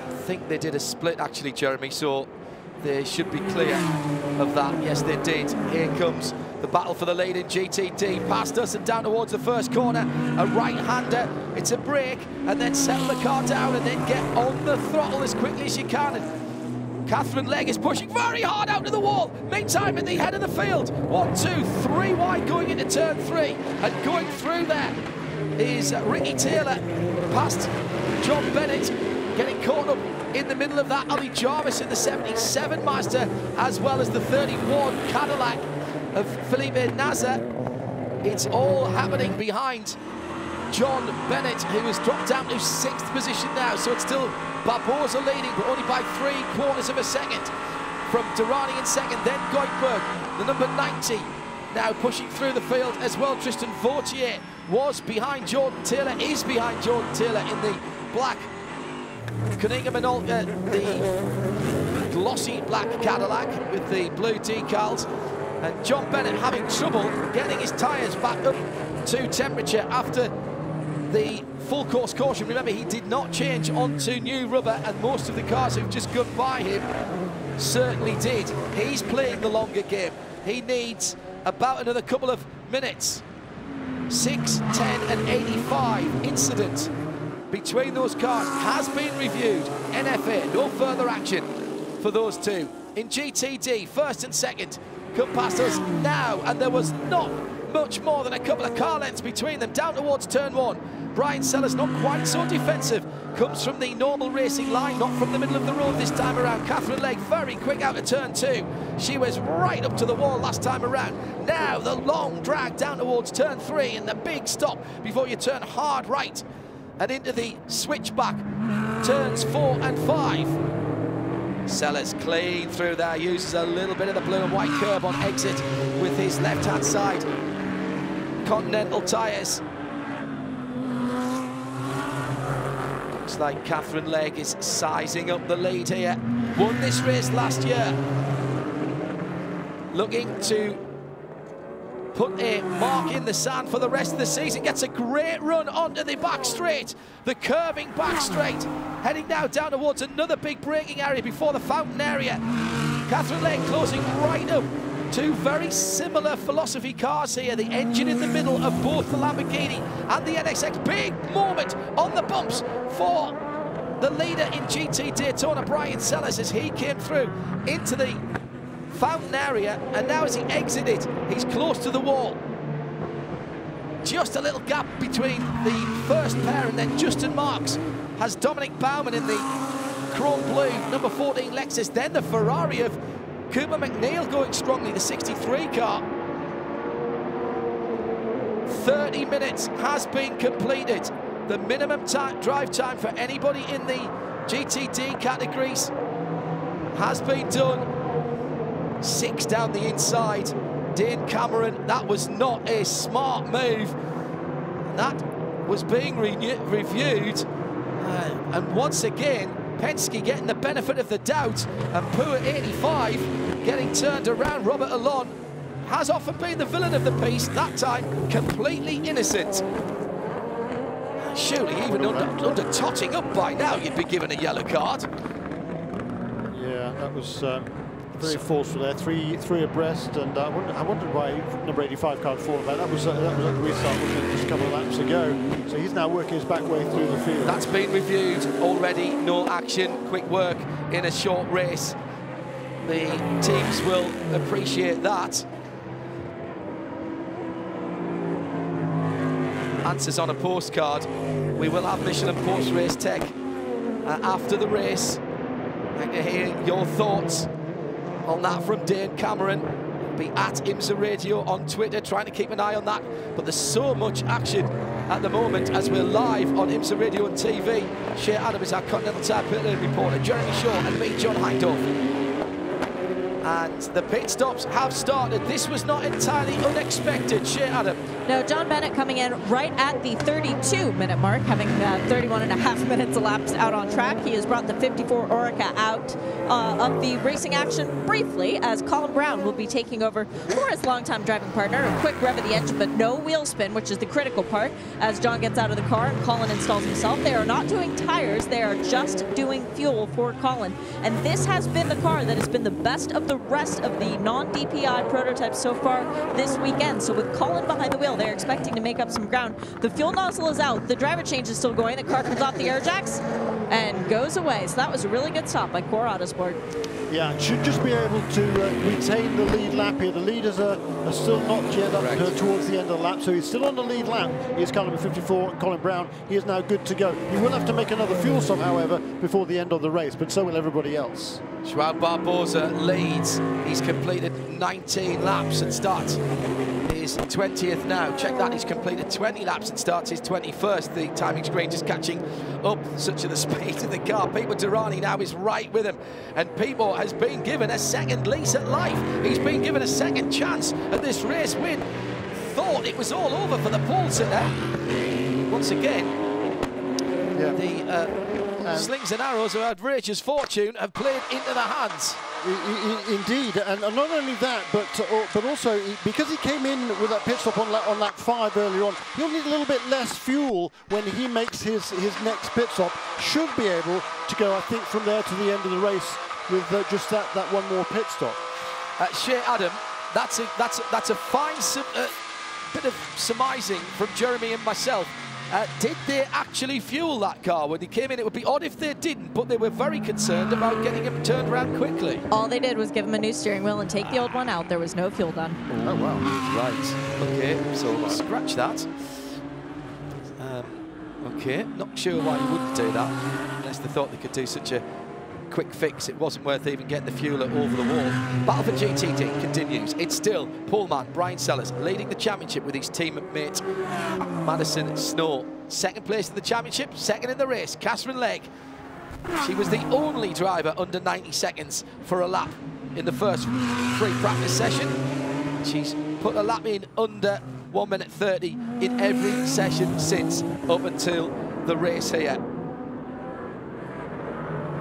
I think they did a split actually, Jeremy, so they should be clear of that. Yes, they did. Here comes the battle for the lead in GTD. Past us and down towards the first corner. A right-hander. It's a break, and then settle the car down and then get on the throttle as quickly as you can. And Catherine Legge is pushing very hard out to the wall. Meantime, at the head of the field, 1, 2, 3 wide going into turn 3, and going through there is Ricky Taylor past John Bennett, getting caught up in the middle of that. Ali Jarvis in the 77 Mazda, as well as the 31 Cadillac of Felipe Nasr. It's all happening behind John Bennett, who has dropped down to 6th position now. So it's still Barbosa leading, but only by 3/4 of a second from Derani in second, then Goldberg, the number 90, now pushing through the field as well. Tristan Vautier was behind Jordan Taylor, is behind Jordan Taylor in the black Koenigsegg Minolta, the glossy black Cadillac with the blue decals. And John Bennett having trouble getting his tyres back up to temperature after the full course caution. Remember, he did not change onto new rubber, and most of the cars who've just gone by him certainly did. He's playing the longer game. He needs about another couple of minutes. 6, 10 and 85 incident between those cars has been reviewed. NFA, no further action for those two. In GTD, first and second come past us now, and there was not much more than a couple of car lengths between them. Down towards turn 1, Brian Sellers, not quite so defensive, comes from the normal racing line, not from the middle of the road this time around. Catherine Legge very quick out of turn 2. She was right up to the wall last time around. Now the long drag down towards turn 3 and the big stop before you turn hard right and into the switchback turns 4 and 5. Sellers clean through there, uses a little bit of the blue and white curb on exit with his left-hand side Continental tyres. Looks like Catherine Legge is sizing up the lead here. Won this race last year. Looking to put a mark in the sand for the rest of the season. Gets a great run onto the back straight, the curving back straight. Heading now down towards another big braking area before the fountain area. Catherine Legge closing right up. Two very similar philosophy cars here. The engine in the middle of both the Lamborghini and the NSX. Big moment on the bumps for the leader in GT Daytona, Brian Sellers, as he came through into the fountain area, and now as he exited, he's close to the wall. Just a little gap between the first pair, and then Justin Marks has Dominic Bauman in the chrome blue number 14 Lexus, then the Ferrari of Cooper McNeil going strongly, the 63 car. 30 minutes has been completed the minimum drive time for anybody in the GTD categories has been done. 6 down the inside. Dane Cameron, that was not a smart move. That was being reviewed. And once again, Penske getting the benefit of the doubt, and Poor 85 getting turned around. Robert Alon has often been the villain of the piece, that time completely innocent. Surely even under totting up by now, you'd be given a yellow card.
Yeah, that was very forceful there. Three abreast, and I wondered why number 85 can't fall back. That was at the restart, wasn't it, just a couple of laps ago. So he's now working his back way through the field. That's
been reviewed already. No action. Quick work in a short race. The teams will appreciate that. Answers on a postcard. We will have Michelin post-race tech after the race. I can hear your thoughts on that from Dane Cameron. Be at IMSA Radio on Twitter, trying to keep an eye on that. But there's so much action at the moment as we're live on IMSA Radio and TV. Shea Adam is our Continental Tire pit lane reporter, Jeremy Shaw and me, John Hindorf. And the pit stops have started. This was not entirely unexpected. Shea Adam.
No, John Bennett coming in right at the 32-minute mark, having 31.5 minutes elapsed out on track. He has brought the 54 Orica out of the racing action briefly, as Colin Brown will be taking over for his longtime driving partner. A quick rev of the engine, but no wheel spin, which is the critical part, as John gets out of the car and Colin installs himself. They are not doing tires, they are just doing fuel for Colin. And this has been the car that has been the best of the rest of the non-DPI prototypes so far this weekend. So with Colin behind the wheel, they're expecting to make up some ground. The fuel nozzle is out, the driver change is still going, the car comes off the air jacks and goes away. So that was a really good stop by Core Autosport.
Yeah, should just be able to retain the lead lap here. The leaders are still not yet up towards the end of the lap, so he's still on the lead lap. Here's car number 54, Colin Brown. He is now good to go. He will have to make another fuel stop, however, before the end of the race, but so will everybody else.
Joao Barbosa leads. He's completed 19 laps and starts his 20th now. Check that, he's completed 20 laps and starts his 21st. The timing screen just catching up such of the speed of the car. Pipo Derani now is right with him, and Pipo has been given a second lease at life. He's been given a second chance at this race win. Thought it was all over for the pole sitter. Once again, the slings and arrows of outrageous fortune have played into the hands.
Indeed, and not only that, but also because he came in with that pit stop on lap 5 earlier on, he'll need a little bit less fuel when he makes his next pit stop. Should be able to go, I think, from there to the end of the race with just that one more pit stop.
Shea Adam, that's a fine bit of surmising from Jeremy and myself. Did they actually fuel that car when they came in? It would be odd if they didn't, but they were very concerned about getting him turned around quickly.
All they did was give him a new steering wheel and take the old one out. There was no fuel done.
Oh, wow. Right. Okay, so scratch that. Okay, not sure why you wouldn't do that, unless they thought they could do such a quick fix. It wasn't worth even getting the fuel over the wall. Battle for GTD continues. It's still poleman Brian Sellers leading the championship with his teammate Madison Snow. Second place in the championship, second in the race, Catherine Legg. She was the only driver under 90 seconds for a lap in the first free practice session. She's put a lap in under 1 minute 30 in every session since, up until the race here.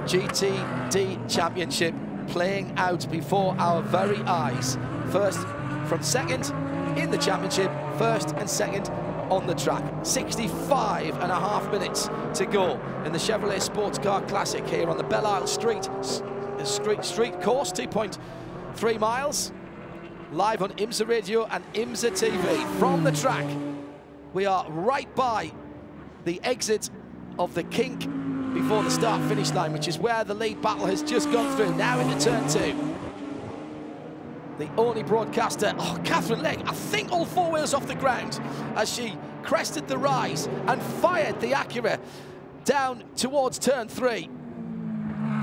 GTD Championship playing out before our very eyes. First from second in the championship, first and second on the track. 65.5 minutes to go in the Chevrolet Sports Car Classic here on the Belle Isle Street course, 2.3 miles. Live on IMSA Radio and IMSA TV from the track. We are right by the exit of the kink before the start-finish line, which is where the lead battle has just gone through. Now into turn 2. The only broadcaster, Catherine Legg, I think all 4 wheels off the ground as she crested the rise and fired the Acura down towards turn 3.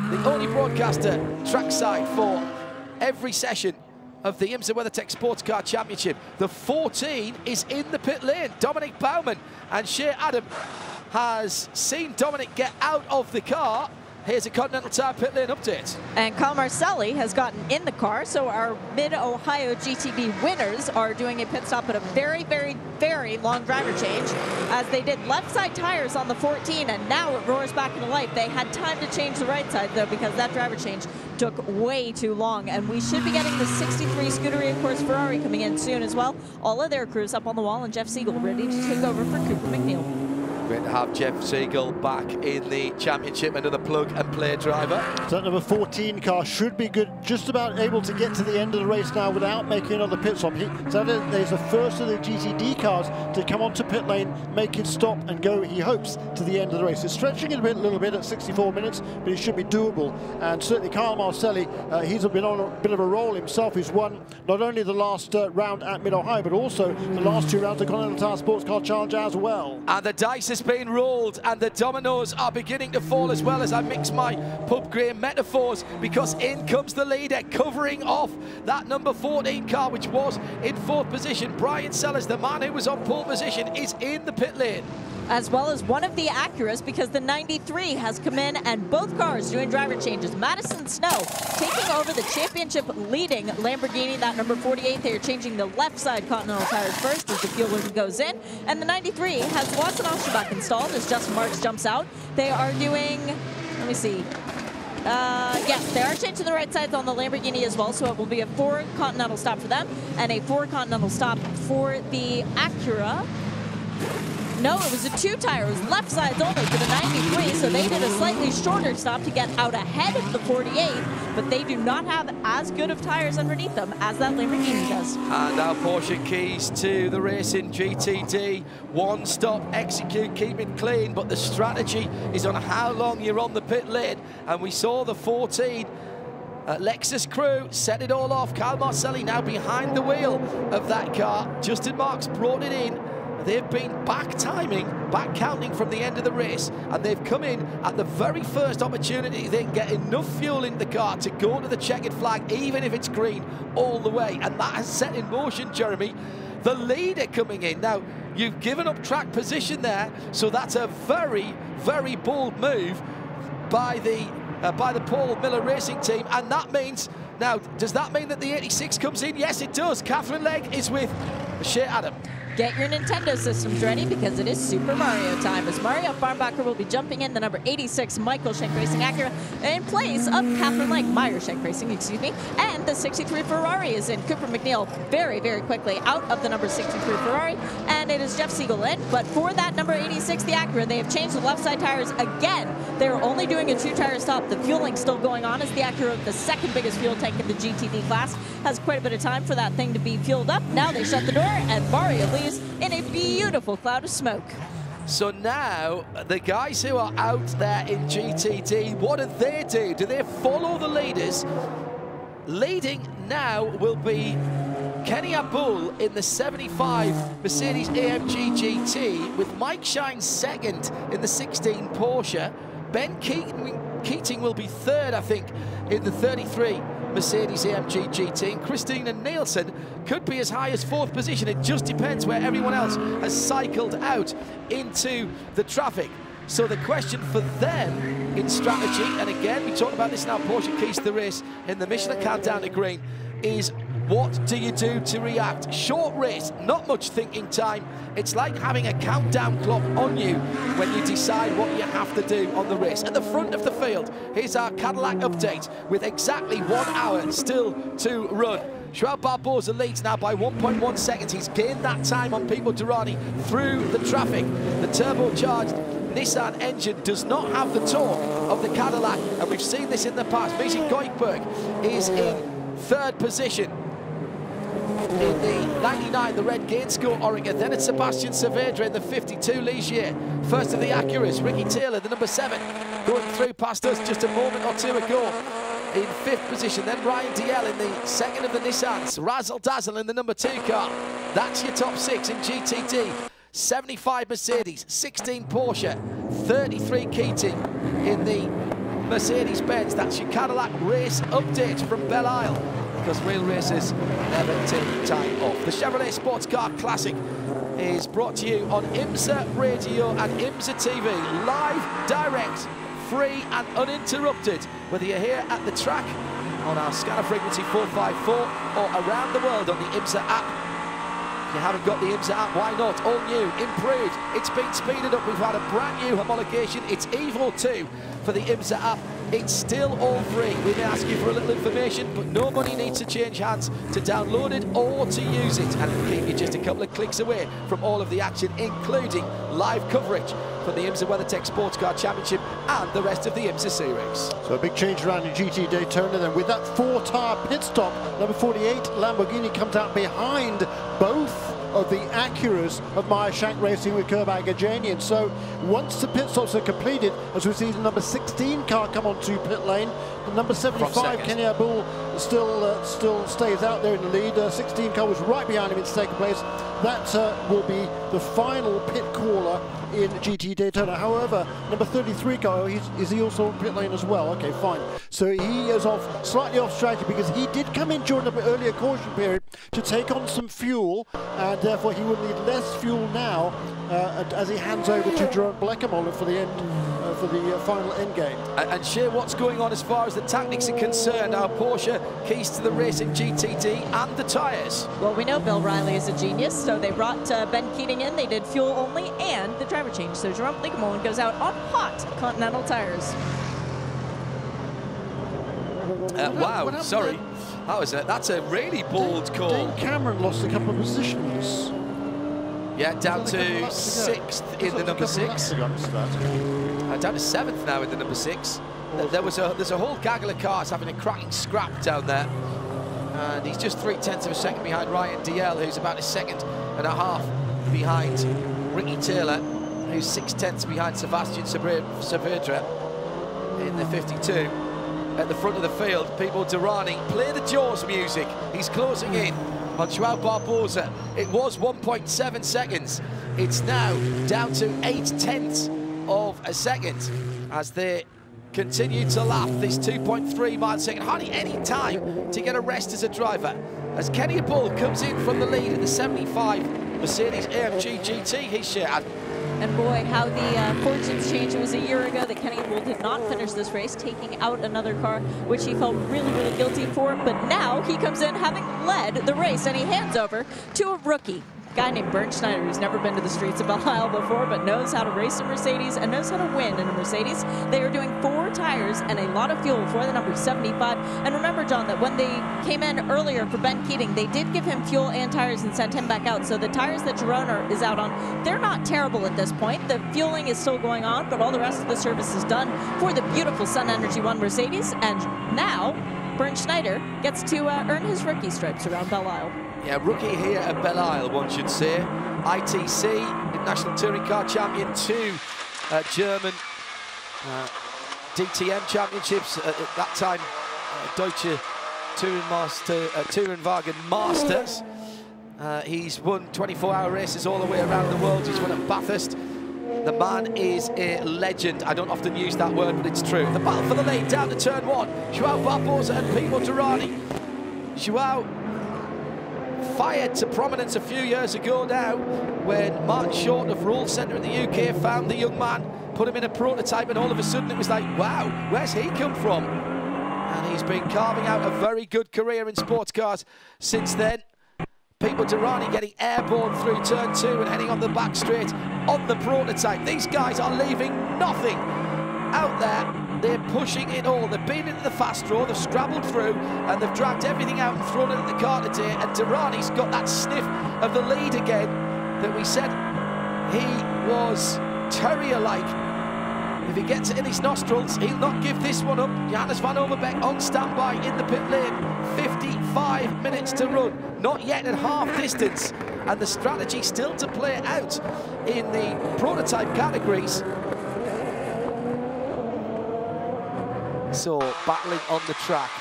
The only broadcaster trackside for every session of the IMSA WeatherTech SportsCar Championship. The 14 is in the pit lane. Dominic Baumann and Shea Adam has seen Dominic get out of the car. Here's a Continental Tire pit lane update.
And Kyle Marcelli has gotten in the car, so our Mid-Ohio GTD winners are doing a pit stop at a very, very, very long driver change, as they did left side tires on the 14, and now it roars back into life. They had time to change the right side, though, because that driver change took way too long, and we should be getting the 63 Scuderia Course Ferrari coming in soon as well. All of their crews up on the wall, and Jeff Siegel ready to take over for Cooper McNeil.
Great to have Jeff Siegel back in the championship, another plug-and-play driver.
So that number 14 car should be good, just about able to get to the end of the race now without making another pit stop. So there's the first of the GTD cars to come onto pit lane, make it stop and go, he hopes, to the end of the race. It's stretching it a little bit at 64 minutes, but it should be doable. And certainly Kyle Marcelli, he's been on a bit of a roll himself. He's won not only the last round at Mid-Ohio, but also the last 2 rounds of the Continental Tire Sports Car Challenge as well.
And the dice is being rolled and the dominoes are beginning to fall as well, as I mix my pub grey metaphors, because in comes the leader covering off that number 14 car, which was in 4th position. Brian Sellers, the man who was on pole position, is in the pit lane.
As well as one of the Acuras, because the 93 has come in and both cars doing driver changes. Madison Snow taking over the championship leading Lamborghini, that number 48. They are changing the left side Continental tires first as the fuel goes in. And the 93 has Watson Osterbach installed as Justin Marks jumps out. They are doing, let me see. Yes, they are changing the right sides on the Lamborghini as well, so it will be a 4 Continental stop for them and a 4 Continental stop for the Acura. No, it was a 2 tire. It was left sides only for the 93, so they did a slightly shorter stop to get out ahead of the 48, but they do not have as good of tires underneath them as that Lamborghini does.
And our Porsche keys to the race in GTD. 1 stop, execute, keep it clean, but the strategy is on how long you're on the pit lane, and we saw the 14 Lexus crew set it all off. Kyle Marcelli now behind the wheel of that car. Justin Marks brought it in. They've been back counting from the end of the race, and they've come in at the very first opportunity they can get enough fuel in the car to go to the checkered flag, even if it's green, all the way. And that has set in motion, Jeremy, the leader coming in. Now, you've given up track position there, so that's a very, very bold move by the Paul Miller Racing team, and that means, now, does that mean that the 86 comes in? Yes, it does. Catherine Legg is with Shea Adam.
Get your Nintendo systems ready, because it is Super Mario time, as Mario Farnbacher will be jumping in the number 86 Michael Schenk Racing Acura in place of Catherine Legg, Meyer Schenk Racing, excuse me, and the 63 Ferrari is in. Cooper McNeil very, very quickly out of the number 63 Ferrari, and it is Jeff Siegel in. But for that number 86, the Acura, they have changed the left side tires again. They're only doing a 2 tire stop. The fueling still going on, as the Acura, the second biggest fuel tank in the GTD class, has quite a bit of time for that thing to be fueled up. Now they shut the door, and Mario leaves in a beautiful cloud of smoke.
So now, the guys who are out there in GTD, what do they do? Do they follow the leaders? Leading now will be Kenny Abul in the 75 Mercedes AMG GT, with Mike Shine second in the 16 Porsche. Ben Keating will be third, I think, in the 33 Mercedes AMG GT, and Christina Nielsen could be as high as 4th position. It just depends where everyone else has cycled out into the traffic. So the question for them in strategy, and again, we talked about this in our Porsche Keys to the Race in the Michelin Countdown to Green, is what do you do to react? Short race, not much thinking time. It's like having a countdown clock on you when you decide what you have to do on the race. At the front of the field, here's our Cadillac update with exactly 1 hour still to run. Joao Barbosa leads now by 1.1 seconds. He's gained that time on Pipo Derani through the traffic. The turbocharged Nissan engine does not have the torque of the Cadillac, and we've seen this in the past. Michi Goikberg is in 3rd position. In the 99, the red Gainscourt Oregon. Then it's Sebastian Saavedra in the 52 Ligier. First of the Acuras, Ricky Taylor, the number 7, going through past us just a moment or two ago in 5th position. Then Ryan DL in the 2nd of the Nissans. Razzle Dazzle in the number 2 car. That's your top 6 in GTD. 75 Mercedes, 16 Porsche, 33 Keating in the Mercedes-Benz. That's your Cadillac race update from Belle Isle. because real racers never take time off. The Chevrolet Sports Car Classic is brought to you on IMSA Radio and IMSA TV, live, direct, free and uninterrupted, whether you're here at the track on our scanner frequency 454 or around the world on the IMSA app. If you haven't got the IMSA app, why not? All new, improved, it's been speeded up. We've had a brand new homologation. It's Evo 2 for the IMSA app. It's still all free. We may ask you for a little information, but no money needs to change hands to download it or to use it. And it'll keep you just a couple of clicks away from all of the action, including live coverage for the IMSA WeatherTech SportsCar Championship and the rest of the IMSA series.
So a big change around in GT Daytona then. With that 4-tire pit stop, number 48 Lamborghini comes out behind both of the Acuras of Meyer Shank Racing with Curb Agajanian. So once the pit stops are completed, as we see the number 16 car come onto pit lane, the number 75 Kenny Abul still stays out there in the lead. 16 car was right behind him in second place. That will be the final pit caller in GT Daytona. However, number 33 car, is he also in pit lane as well? Okay, fine. So he is slightly off strategy because he did come in during the earlier caution period to take on some fuel, and therefore he will need less fuel now as he hands over to Jerome Bleckermoller for the end. For the final end game.
And Shea, what's going on as far as the tactics are concerned? Our Porsche keys to the race in GTD and the tyres.
Well, we know Bill Riley is a genius, so they brought Ben Keating in. They did fuel only and the driver change. So Jerome Bleckermoller goes out on hot Continental tires.
Wow, sorry. That's a really bold call.
Dane Cameron lost a couple of positions.
Yeah, down to 6th in the number 6. Down to 7th now in the number 6. There's a whole gaggle of cars having a cracking scrap down there. And he's just 0.3 of a second behind Ryan DL, who's about a second and a half behind Ricky Taylor, who's 0.6 behind Sebastian Saavedra in the 52. At the front of the field, Pipo Derani, play the Jaws music. He's closing in on Joao Barbosa. It was 1.7 seconds. It's now down to 0.8 of a second as they continue to lap this 2.3 miles a second. Hardly any time to get a rest as a driver. As Kenny Bull comes in from the lead in the 75 Mercedes AMG GT, he's shared.
And boy, how the fortunes changed. It was a year ago that Kenny Bull did not finish this race, taking out another car, which he felt really, really guilty for. But now he comes in having led the race, and he hands over to a rookie. A guy named Bernd Schneider, who's never been to the streets of Belle Isle before, but knows how to race a Mercedes and knows how to win in a Mercedes. They are doing 4 tires and a lot of fuel for the number 75. And remember, John, that when they came in earlier for Ben Keating, they did give him fuel and tires and sent him back out. So the tires that Girona is out on, they're not terrible at this point. The fueling is still going on, but all the rest of the service is done for the beautiful Sun Energy One Mercedes. And now, Bernd Schneider gets to earn his rookie stripes around Belle Isle.
Yeah, rookie here at Belle Isle, one should say. ITC, International Touring Car Champion, 2 German DTM Championships. At that time, Deutsche Tourenwagen Masters. He's won 24-hour races all the way around the world. He's won at Bathurst. The man is a legend. I don't often use that word, but it's true. The battle for the lead down to turn 1. Joao Barbosa and Pipo Derani. Joao fired to prominence a few years ago now when Martin Short of Rule Centre in the UK found the young man, put him in a prototype, and all of a sudden it was like, wow, where's he come from? And he's been carving out a very good career in sports cars since then. Pipo Derani getting airborne through turn 2 and heading on the back straight on the prototype. These guys are leaving nothing out there. They're pushing it all. They've been into the fast draw, they've scrabbled through, and they've dragged everything out and thrown it in the car today. And Derani's got that sniff of the lead again that we said he was terrier-like. If he gets it in his nostrils, he'll not give this one up. Johannes van Overbeek on standby in the pit lane. 55 minutes to run, not yet at half distance. And the strategy still to play out in the prototype categories. So, battling on the track.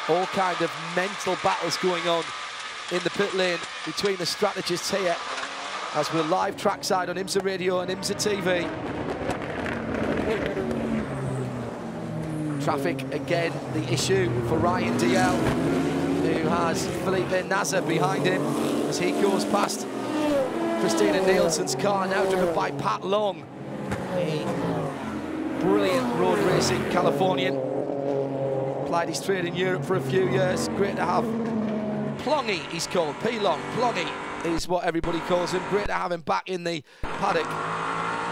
All kind of mental battles going on in the pit lane between the strategists here as we're live trackside on IMSA Radio and IMSA TV. Traffic again, the issue for Ryan DL, who who has Felipe Nasser behind him as he goes past Christina Nielsen's car, now driven by Pat Long, a brilliant road racing Californian. Played his trade in Europe for a few years. Great to have Plongy, he's called, P-Long, Plongy is what everybody calls him. Great to have him back in the paddock.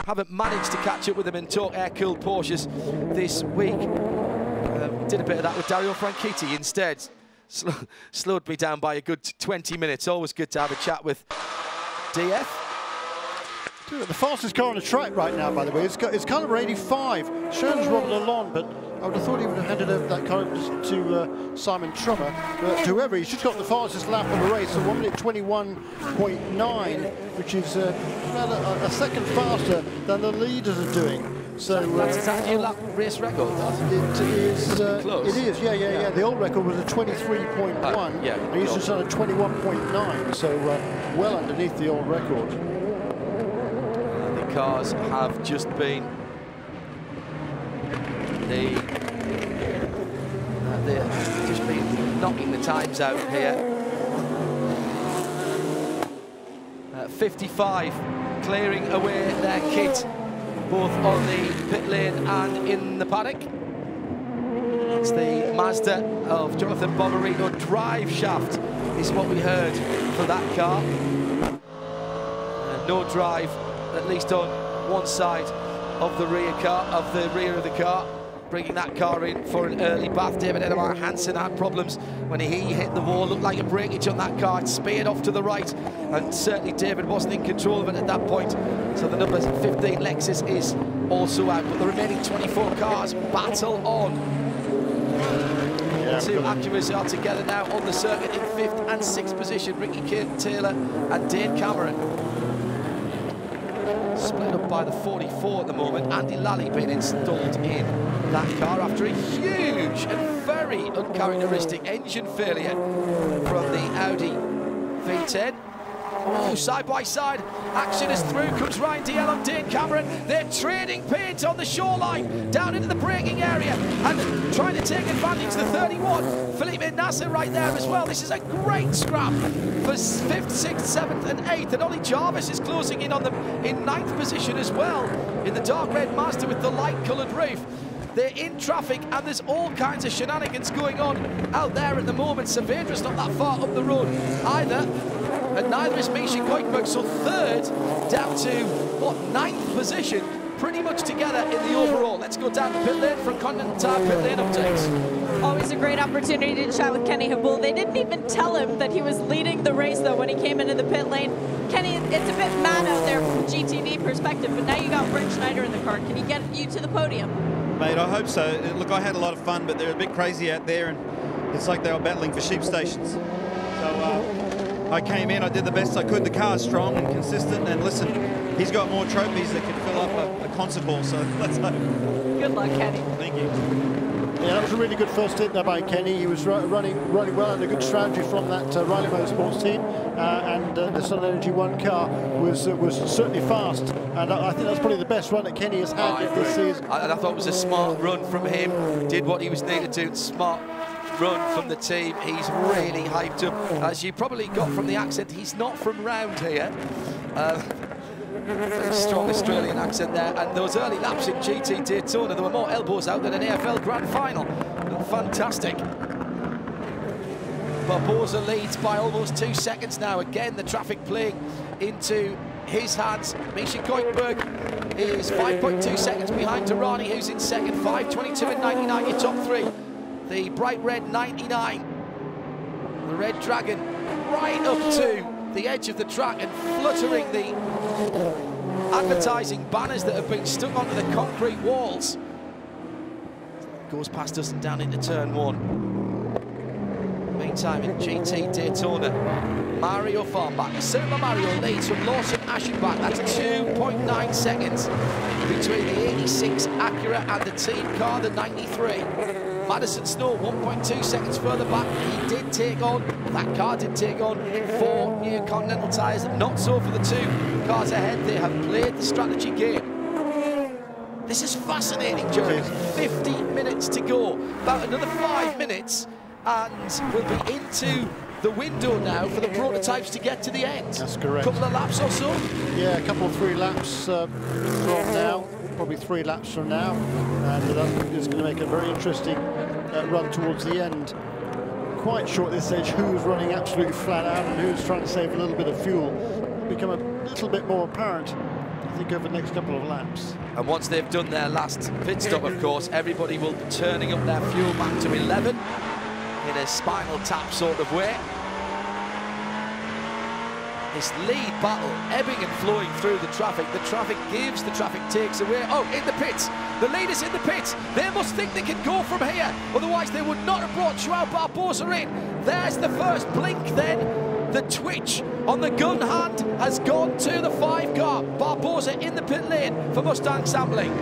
Haven't managed to catch up with him and talk air-cooled Porsches this week. Did a bit of that with Dario Franchitti instead. Slowed me down by a good 20 minutes. Always good to have a chat with DF.
The fastest car on the track right now, by the way, it's caliber 85. Schoen's robbing along, but I would have thought he would have handed over that car to Simon Trummer. But whoever, he's just got the fastest lap of the race, so 1 minute 21.9, which is about a second faster than the leaders are doing. So
that's a new lap race record.
It is, yeah. The old record was a 23.1, and he's just on a 21.9, so well underneath the old record.
The cars have just been they've just been knocking the times out here. 55 clearing away their kit, both on the pit lane and in the paddock. It's the Mazda of Jonathan Bomarito drive shaft is what we heard for that car. No drive, at least on one side of the rear of the car. Bringing that car in for an early bath. David Edelmar Hansen had problems when he hit the wall. Looked like a breakage on that car. It speared off to the right, and certainly David wasn't in control of it at that point. So the number 15 Lexus is also out, but the remaining 24 cars battle on. The two Acuras are together now on the circuit in 5th and 6th position. Ricky Taylor and Dane Cameron. Split up by the 44 at the moment. Andy Lally being installed in that car after a huge and very uncharacteristic engine failure from the Audi V10. Oh, side by side action is through. Comes Ryan DL on Dane Cameron. They're trading paint on the shoreline down into the braking area and trying to take advantage of the 31. Felipe Nasser right there as well. This is a great scrap for 5th, 6th, 7th and 8th, and Ollie Jarvis is closing in on them in 9th position as well in the dark red Mazda with the light coloured roof. They're in traffic and there's all kinds of shenanigans going on out there at the moment. Saavedra's not that far up the road either, and neither is Misha Koikberg, so 3rd down to, what, 9th position, pretty much together in the overall. Let's go down to pit lane for Continental Tire pit lane updates.
Always a great opportunity to chat with Kenny Habul. They didn't even tell him that he was leading the race, though, when he came into the pit lane. Kenny, it's a bit mad out there from a GTV perspective, but now you got Brent Schneider in the car. Can he get you to the podium?
Mate, I hope so. Look, I had a lot of fun, but they're a bit crazy out there, and it's like they were battling for sheep stations. So I came in, I did the best I could. The car's strong and consistent, and listen, he's got more trophies that can fill up a concert hall, so let's hope.
Good luck, Kenny.
Thank you.
Yeah, that was a really good first hit there by Kenny. He was running well, and a good strategy from that Riley Motorsports team. And the Sun Energy 1 car was certainly fast. And I think that's probably the best run that Kenny has had this season.
And I thought it was a smart run from him. Did what he was needed to. Smart run from the team. He's really hyped up. As you probably got from the accent, he's not from round here. Very strong Australian accent there, and those early laps in GT Daytona, there were more elbows out than an AFL Grand Final. Fantastic. Barbosa leads by almost 2 seconds now. Again, the traffic playing into his hands. Misha Koikberg is 5.2 seconds behind Derani, who's in second. 5:22 and 99, your top three. The bright red 99, the Red Dragon, right up to the edge of the track and fluttering the advertising banners that have been stuck onto the concrete walls. Goes past us and down into turn 1. Meantime, in GT Daytona, Mario Farmbach, Super Mario leads from Lawson Aschenbach. That's 2.9 seconds between the 86 Acura and the team car, the 93. Madison Snow 1.2 seconds further back. He did take on, that car did take on 4 new Continental tyres. Not so for the 2 cars ahead. They have played the strategy game. This is fascinating, Jeremy. 50 minutes to go. About another 5 minutes and we'll be into the window now for the prototypes to get to the end.
That's correct.
Couple of laps or so?
Yeah, a couple of 3 laps from now, probably 3 laps from now, and that is going to make a very interesting run towards the end. Quite short at this stage who's running absolutely flat out and who's trying to save a little bit of fuel. Become a little bit more apparent, I think, over the next couple of laps.
And once they've done their last pit stop, of course, everybody will be turning up their fuel back to 11 in a spinal tap sort of way. This lead battle ebbing and flowing through the traffic. The traffic gives, the traffic takes away. Oh, in the pits. The leaders in the pits. They must think they can go from here. Otherwise, they would not have brought Joao Barbosa in. There's the first blink then. The twitch on the gun hand has gone to the 5 car. Barbosa in the pit lane for Mustang Sampling.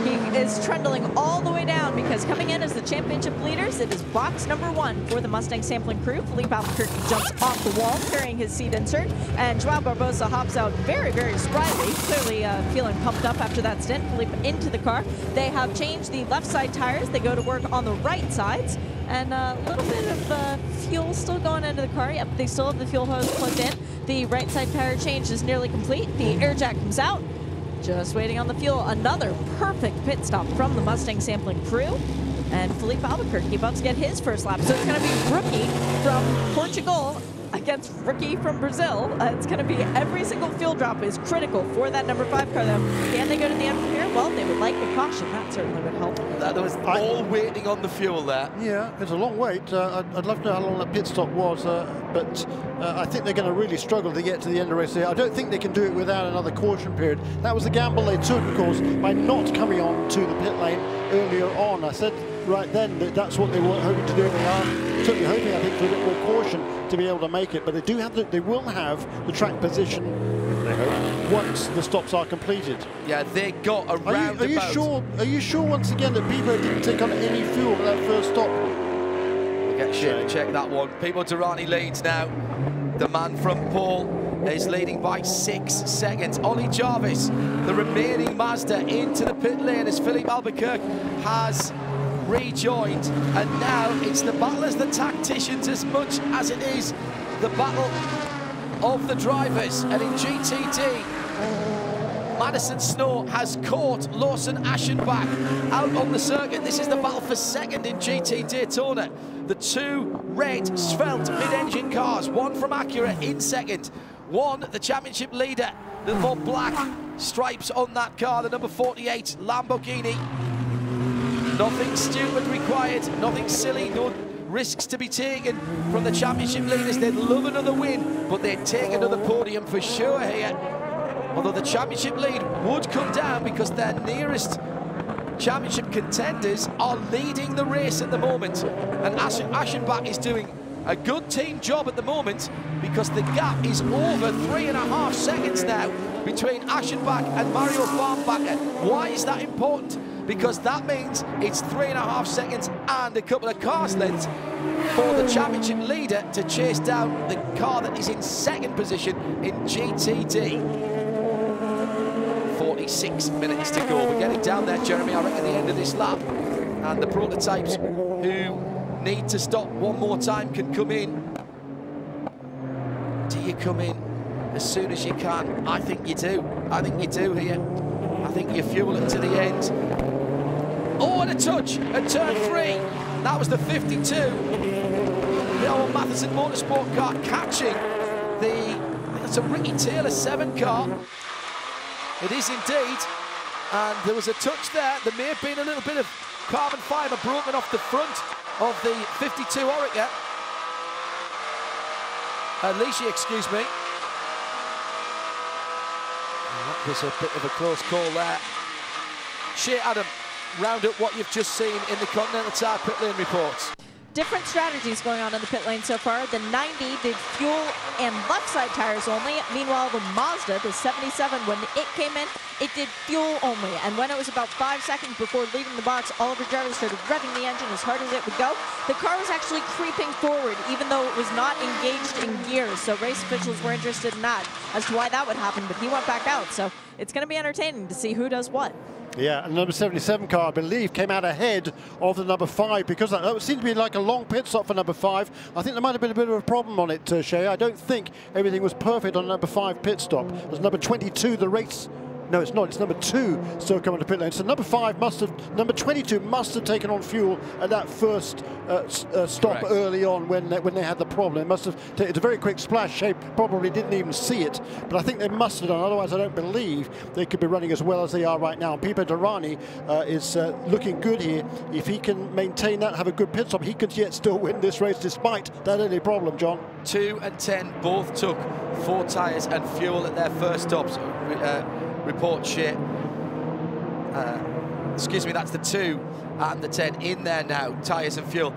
He is trundling all the way down because coming in as the championship leaders, it is box number 1 for the Mustang Sampling crew. Felipe Albuquerque jumps off the wall carrying his seat insert, and Joao Barbosa hops out very, very spryly, clearly feeling pumped up after that stint. Felipe into the car. They have changed the left side tires. They go to work on the right sides, and a little bit of fuel still going into the car. Yep, they still have the fuel hose plugged in. The right side tire change is nearly complete. The air jack comes out. Just waiting on the fuel. Another perfect pit stop from the Mustang Sampling crew. And Felipe Albuquerque about to get his first lap. So it's going to be rookie from Portugal against rookie from Brazil. It's going to be every single fuel drop is critical for that number 5 car, though. Can they go to the end from here? Well, they would like a caution. That certainly would help.
That was all waiting on the fuel there.
Yeah, it's a long wait. I'd love to know how long that pit stop was, but I think they're going to really struggle to get to the end of the race here. I don't think they can do it without another caution period. That was the gamble they took, of course, by not coming on to the pit lane earlier on. I said right then that that's what they were hoping to do. They are certainly hoping, I think, for a bit more caution to be able to make it. But they will have the track position, they hope, once the stops are completed.
Yeah, they got a roundabout.
Are you sure once again that Pipo didn't take on any fuel at that first stop?
We'll get Shane to check that one. Pipo Derani leads now. The man from Paul is leading by 6 seconds. Ollie Jarvis, the remaining Mazda, into the pit lane as Felipe Albuquerque has rejoined, and now it's the battle as the tacticians as much as it is the battle of the drivers. And in GTD, Madison Snow has caught Lawson Aschenbach out on the circuit. This is the battle for second in GT Daytona. The 2 red svelte mid-engine cars, one from Acura in second, one the championship leader, the more black stripes on that car, the number 48 Lamborghini. Nothing stupid required, nothing silly, no risks to be taken from the championship leaders. They'd love another win, but they'd take another podium for sure here. Although the championship lead would come down because their nearest championship contenders are leading the race at the moment. And Aschenbach is doing a good team job at the moment because the gap is over 3.5 seconds now between Aschenbach and Mario Barnbacher. Why is that important? Because that means it's 3.5 seconds and a couple of cars lengths for the championship leader to chase down the car that is in second position in GTD. 46 minutes to go. We're getting down there, Jeremy, I reckon, at the end of this lap. And the prototypes who need to stop one more time can come in. Do you come in as soon as you can? I think you do. I think you do here. I think you fuel it to the end. Oh, and a touch at turn 3. That was the 52. The old Matheson Motorsport car catching that's a Ricky Taylor 7 car. It is indeed. And there was a touch there. There may have been a little bit of carbon fibre broken off the front of the 52 Oreca. Alicia, excuse me. That was a bit of a close call there. Shea Adam, round up what you've just seen in the Continental Tire pit lane reports.
Different strategies going on in the pit lane so far. The 90 did fuel and left side tires only. Meanwhile, the Mazda, the 77, when it came in, it did fuel only. And when it was about 5 seconds before leaving the box, Oliver Jarvis started revving the engine as hard as it would go. The car was actually creeping forward, even though it was not engaged in gears. So race officials were interested in that, as to why that would happen. But he went back out. So it's going to be entertaining to see who does what.
Yeah, and the number 77 car, I believe, came out ahead of the number 5 because that seemed to be like a long pit stop for number 5. I think there might have been a bit of a problem on it, Shay. I don't think everything was perfect on number 5 pit stop. There's number 22, the race. No, it's not. It's number 2 still coming to pit lane. So number 22 must have taken on fuel at that first stop
Correct.
early on when they had the problem. It must have. It's a very quick splash. Shay probably didn't even see it, but I think they must have done. Otherwise, I don't believe they could be running as well as they are right now. Pipo Derani is looking good here. If he can maintain that, have a good pit stop, he could yet still win this race despite that early problem. John.
2 and 10 both took 4 tyres and fuel at their first stops. Report shit. Excuse me, that's the 2 and the 10 in there now, tyres and fuel.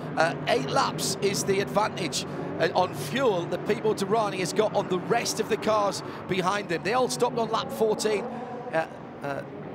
8 laps is the advantage on fuel that Pipo Derani has got on the rest of the cars behind him. They all stopped on lap 14.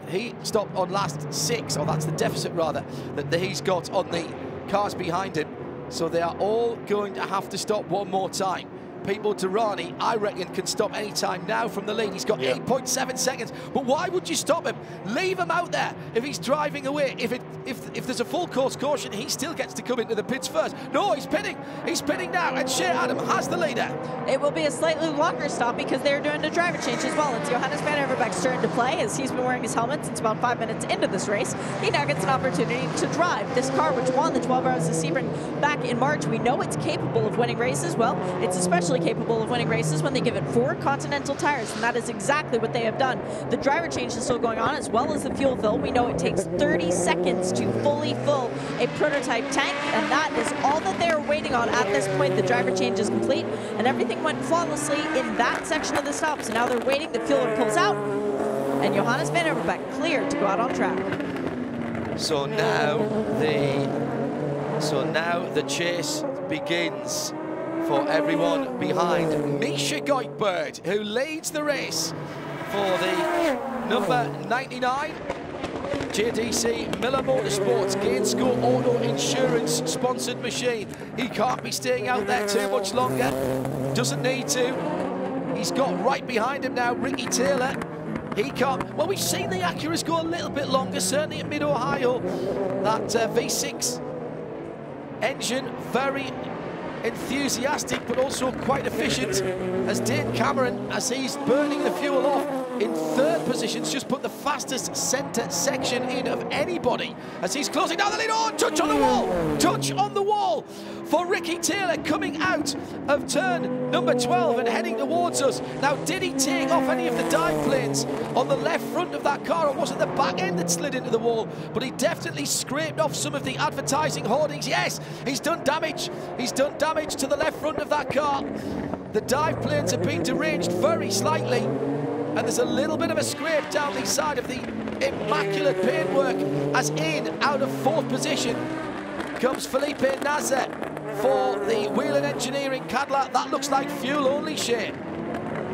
He stopped on last 6, or that's the deficit rather, that he's got on the cars behind him. So they are all going to have to stop one more time. Pipo Derani, I reckon, can stop any time now from the lead. He's got 8.7 seconds. But why would you stop him? Leave him out there if he's driving away. If there's a full course caution, he still gets to come into the pits first. No, he's pitting. He's pitting now, and Shea Adam has the leader.
It will be a slightly longer stop because they're doing the driver change as well. It's Johannes van Everbeck's turn to play as he's been wearing his helmet since about 5 minutes into this race. He now gets an opportunity to drive this car, which won the 12 Hours of Sebring back in March. We know it's capable of winning races. Well, it's especially capable of winning races when they give it 4 Continental tires, and that is exactly what they have done. The driver change is still going on, as well as the fuel fill. We know it takes 30 seconds to fully fill a prototype tank, and that is all that they are waiting on at this point. The driver change is complete, and everything went flawlessly in that section of the stop. So now they're waiting. The fuel pulls out, and Johannes van Everbeck cleared to go out on track.
So now the chase begins for everyone behind Misha Goikhberg, who leads the race for the number 99 JDC Miller Motorsports Gain Score Auto Insurance sponsored machine. He can't be staying out there too much longer. Doesn't need to. He's got right behind him now Ricky Taylor. He can't. Well, we've seen the Acuras go a little bit longer, certainly at Mid-Ohio. That V6 engine, very enthusiastic but also quite efficient, as Dane Cameron, as he's burning the fuel off in 3rd position, just put the fastest centre section in of anybody as he's closing down the lead. Oh, touch on the wall, touch on the wall for Ricky Taylor coming out of turn number 12 and heading towards us. Now, did he take off any of the dive planes on the left front of that car, or was it the back end that slid into the wall? But he definitely scraped off some of the advertising hoardings. Yes, he's done damage. He's done damage to the left front of that car. The dive planes have been deranged very slightly, and there's a little bit of a scrape down the side of the immaculate paintwork, as in, out of 4th position, comes Felipe Nasser for the Whelen Engineering Cadillac. That looks like fuel only, Shane.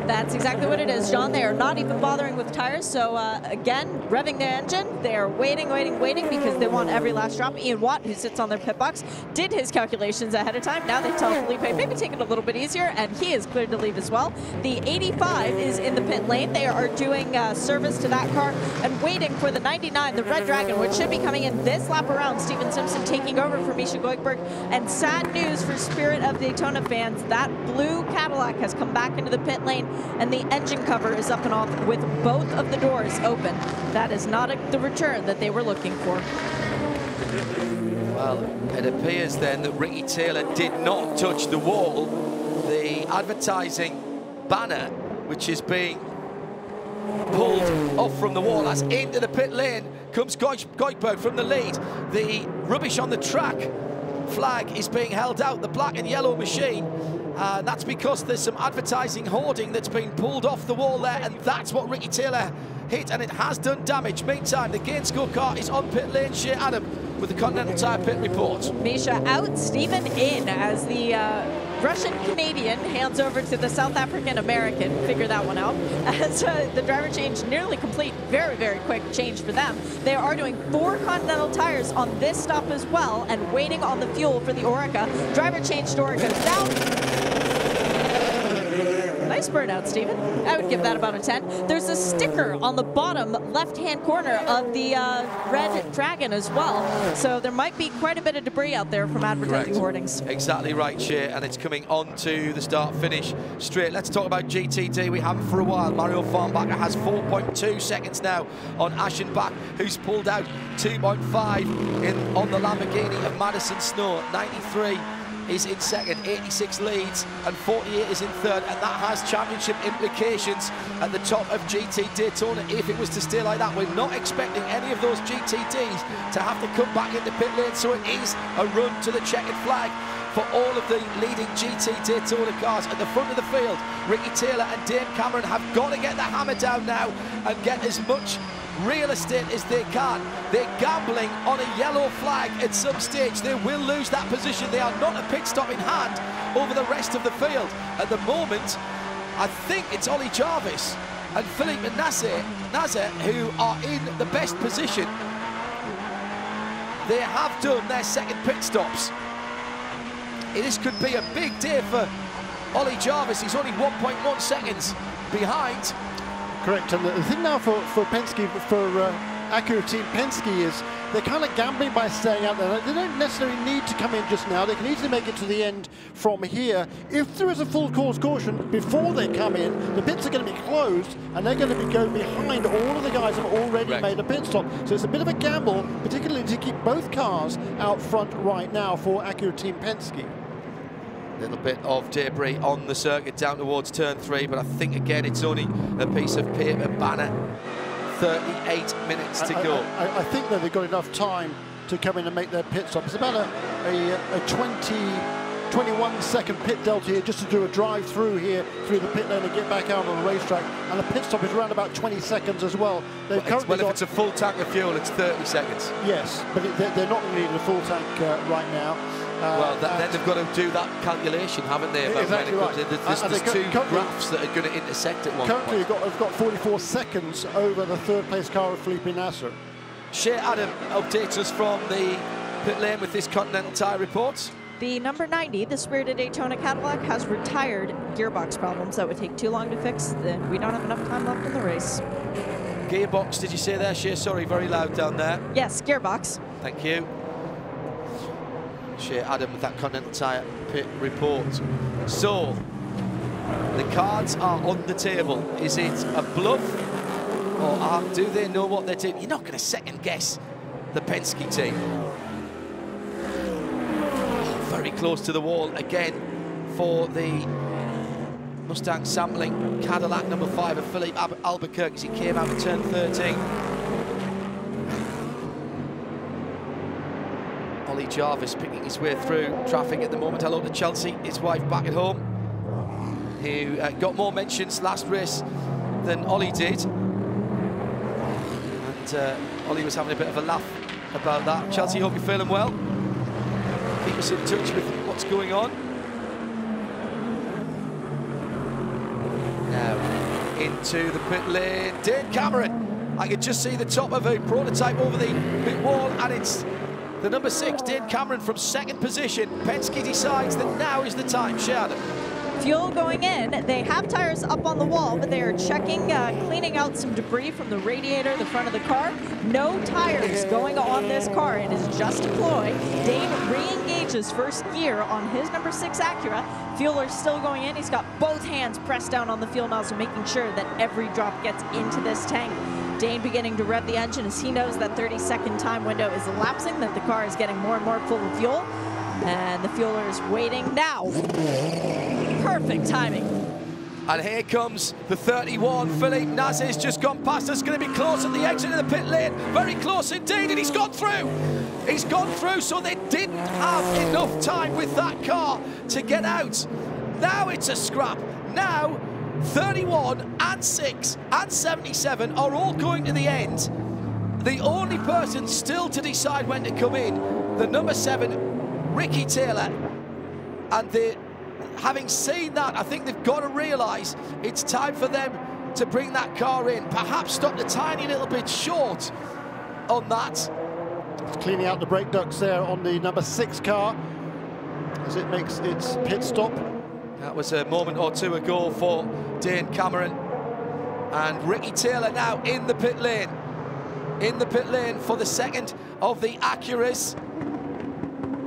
That's exactly what it is, John. They are not even bothering with tires. So again, revving their engine. They are waiting because they want every last drop. Ian Watt, who sits on their pit box, did his calculations ahead of time. Now they tell Felipe, maybe take it a little bit easier, and he is cleared to leave as well. The 85 is in the pit lane. They are doing service to that car and waiting for the 99, the Red Dragon, which should be coming in this lap around. Steven Simpson taking over for Misha Goikhberg. And sad news for Spirit of Daytona fans, that blue Cadillac has come back into the pit lane, and the engine cover is up and off with both of the doors open. That is not the return that they were looking for.
Well, it appears then that Ricky Taylor did not touch the wall. The advertising banner, which is being pulled off from the wall, as into the pit lane comes Goikhberg from the lead. The rubbish on the track flag is being held out, the black and yellow machine. That's because there's some advertising hoarding that's been pulled off the wall there, and that's what Ricky Taylor hit, and it has done damage. Meantime, the Gain Score car is on pit lane. Shea Adam with the Continental Tire pit report.
Misha out, Stephen in, as the Russian-Canadian hands over to the South African-American. Figure that one out. As the driver change nearly complete. Very, very quick change for them. They are doing 4 Continental tires on this stop as well, and waiting on the fuel for the Orica. Driver change to Orica down. nice burnout, Stephen. I would give that about a 10. There's a sticker on the bottom left-hand corner of the red dragon as well. So there might be quite a bit of debris out there from advertising hoardings.
Exactly right, Shea, and it's coming on to the start-finish straight. Let's talk about GTD. We haven't for a while. Mario Farnbacher has 4.2 seconds now on Aschenbach, who's pulled out 2.5 on the Lamborghini of Madison Snow. 93 is in second, 86 leads, and 48 is in third, and that has championship implications at the top of GT Daytona if it was to stay like that. We're not expecting any of those GTDs to have to come back into pit lane, so it is a run to the checkered flag for all of the leading GT Daytona cars. At the front of the field, Ricky Taylor and Dane Cameron have got to get the hammer down now and get as much real estate as they can. They're gambling on a yellow flag at some stage. They will lose that position. They are not a pit stop in hand over the rest of the field. At the moment, I think it's Ollie Jarvis and Philippe Nasser who are in the best position. They have done their second pit stops. This could be a big day for Ollie Jarvis. He's only 1.1 seconds behind.
Correct, and the thing now for Penske, for Acura Team Penske, is they're kind of gambling by staying out there. They don't necessarily need to come in just now. They can easily make it to the end from here. If there is a full course caution before they come in, the pits are going to be closed, and they're going to be going behind all of the guys who have already made a pit stop. So it's a bit of a gamble, particularly to keep both cars out front right now for Acura Team Penske.
Little bit of debris on the circuit down towards turn 3, but I think again it's only a piece of paper banner. 38 minutes to go.
I think that they've got enough time to come in and make their pit stop. It's about a 21 second pit delta here just to do a drive through here through the pit lane and get back out on the racetrack. And the pit stop is around about 20 seconds as well. They've
well, if it's a full tank of fuel, it's 30 seconds.
Yes, but they're not going to need a full tank right now.
Then they've got to do that calculation, haven't they? About
exactly
when it
right.
comes in. There's two graphs that are going to intersect at one point.
Currently, they've got 44 seconds over the third place car of Felipe Nasser.
Shea Adam updates us from the pit lane with this Continental Tire report.
The number 90, the Spirited Daytona Cadillac, has retired gearbox problems that would take too long to fix. We don't have enough time left in the race.
Gearbox, did you say there, Shea? Sorry, very loud down there.
Yes, gearbox.
Thank you. Shea Adam with that Continental Tire pit report. So, the cards are on the table. Is it a bluff, or do they know what they're doing? You're not going to second guess the Penske team. Very close to the wall again for the Mustang sampling Cadillac number 5 of Philippe Albuquerque as he came out of turn 13. Ollie Jarvis picking his way through traffic at the moment. Hello to Chelsea, his wife back at home, who got more mentions last race than Ollie did. And Ollie was having a bit of a laugh about that. Chelsea, hope you're feeling well. Keep us in touch with what's going on. Now, into the pit lane, Dane Cameron. I can just see the top of a prototype over the pit wall, and it's the number 6, Dane Cameron, from second position. Penske decides that now is the time. Shea.
Fuel going in. They have tires up on the wall, but they are checking, cleaning out some debris from the radiator, the front of the car. No tires going on this car. It is just a ploy. Dane re-engages first gear on his number 6 Acura. Fueler's still going in. He's got both hands pressed down on the fuel nozzle, making sure that every drop gets into this tank. Dane beginning to rev the engine as he knows that 30-second time window is elapsing, that the car is getting more and more full of fuel. And the fueler is waiting now. Perfect timing.
And here comes the 31. Philippe Nasser's just gone past us. Going to be close at the exit of the pit lane. Very close indeed, and he's gone through. He's gone through, so they didn't have enough time with that car to get out. Now it's a scrap. Now 31 and 6 and 77 are all going to the end. The only person still to decide when to come in, the number 7, Ricky Taylor. And having seen that, I think they've got to realise it's time for them to bring that car in. Perhaps stopped a tiny little bit short on that.
It's cleaning out the brake ducts there on the number 6 car as it makes its pit stop.
That was a moment or two ago for Dane Cameron. And Ricky Taylor now in the pit lane. In the pit lane for the second of the Acuras.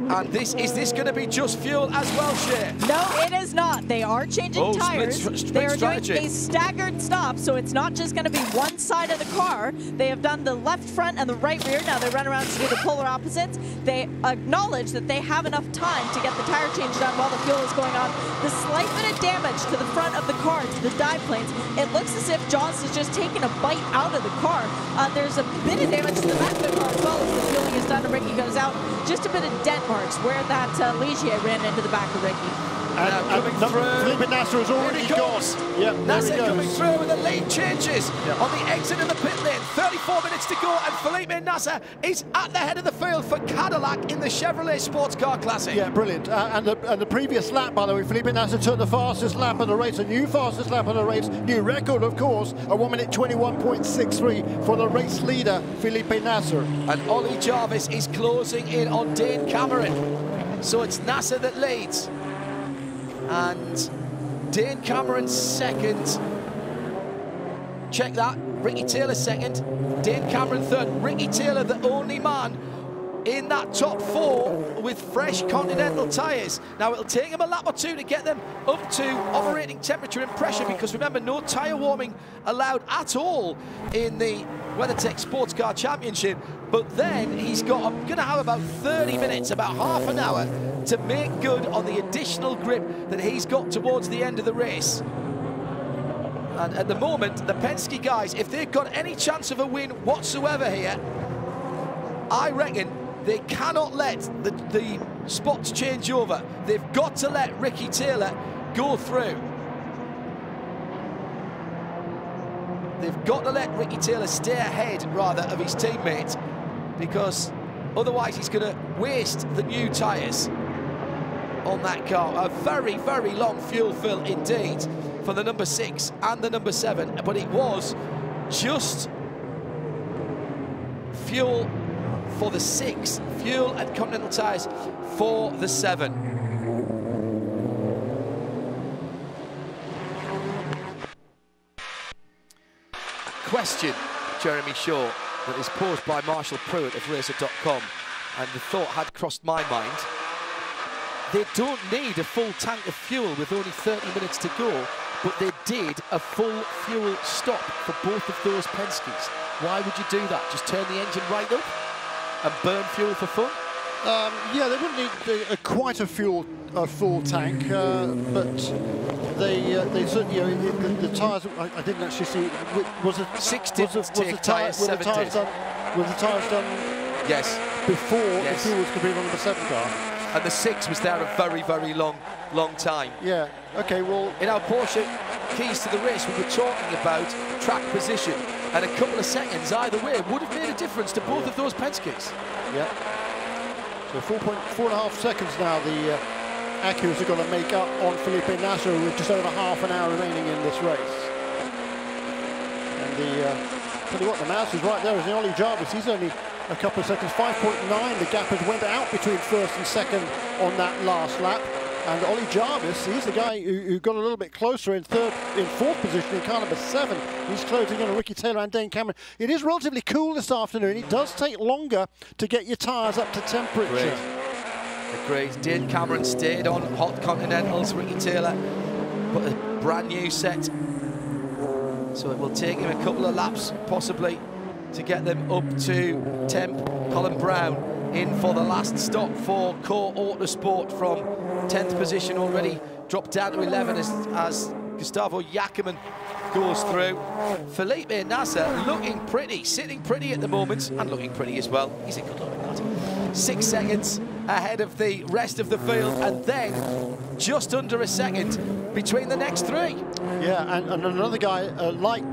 And is this going to be just fuel as well, Shea?
No, it is not. They are changing tires. They are doing a staggered stop, so it's not just going to be one side of the car. They have done the left front and the right rear. Now they run around to do the polar opposites. They acknowledge that they have enough time to get the tire change done while the fuel is going on. The slight bit of damage to the front of the car, to the dive planes, it looks as if Jaws is just taking a bite out of the car. There's a bit of damage to the back of the car as well as the fueling is done and Ricky goes out. Just a bit of dent marks where that Ligier ran into the back of Ricky.
And
Felipe Nasr has already gone. Yeah,
Nasr coming through and the lead changes on the exit of the pit lane. 34 minutes to go and Felipe Nasr is at the head of the field for Cadillac in the Chevrolet Sports Car Classic.
Yeah, brilliant. And the previous lap, by the way, Felipe Nasr took the fastest lap of the race, a new fastest lap of the race, new record, of course, a 1 minute 21.63 for the race leader, Felipe Nasr.
And Ollie Jarvis is closing in on Dane Cameron. So it's Nasr that leads. And Dane Cameron second. Check that. Ricky Taylor second. Dane Cameron third. Ricky Taylor the only man in that top four with fresh Continental tyres. Now it'll take him a lap or two to get them up to operating temperature and pressure, because remember, no tyre warming allowed at all in the WeatherTech SportsCar Championship. But then he's going to have about 30 minutes, about half an hour, to make good on the additional grip that he's got towards the end of the race. And at the moment, the Penske guys, if they've got any chance of a win whatsoever here, I reckon they cannot let the spots change over. They've got to let Ricky Taylor go through. They've got to let Ricky Taylor stay ahead, rather, of his teammate, because otherwise he's going to waste the new tyres on that car. A very, very long fuel fill indeed for the number 6 and the number 7, but it was just fuel for the 6, fuel and Continental tyres for the 7. Question, Jeremy Shaw, that is posed by Marshall Pruitt of Racer.com, and the thought had crossed my mind. They don't need a full tank of fuel with only 30 minutes to go, but they did a full fuel stop for both of those Penskes. Why would you do that? Just turn the engine right up and burn fuel for fun?
Yeah, they wouldn't need quite a full tank, but they certainly, the tyres, I didn't actually see, was it
16th tyres, 17th.
Were the tyres done
yes.
before the fuel was completed on the 7 car?
And the 6 was there a very, very long time.
Yeah, okay, well...
In our Porsche keys to the race, we were talking about track position, and a couple of seconds either way would have made a difference to both of those Penskes.
Yeah. So 4.5 seconds now the Acuras are going to make up on Felipe Nasr with just over half an hour remaining in this race. And tell you what, the mouse is right there, is the Ollie Jarvis. He's only a couple of seconds, 5.9. The gap has went out between first and second on that last lap. And Ollie Jarvis, he's the guy who got a little bit closer in fourth position in car number 7. He's closing in on Ricky Taylor and Dane Cameron. It is relatively cool this afternoon. It does take longer to get your tyres up to temperature.
Agreed. Dane Cameron stayed on hot Continentals. Ricky Taylor put a brand new set. So it will take him a couple of laps, possibly, to get them up to temp. Colin Brown in for the last stop for Core Autosport from 10th position, already dropped down to 11 as Gustavo Jackerman goes through. Felipe Nasr looking pretty, sitting pretty at the moment, and looking pretty as well. He's a good looking lad. 6 seconds ahead of the rest of the field, and then just under a second between the next 3.
Yeah, and another guy like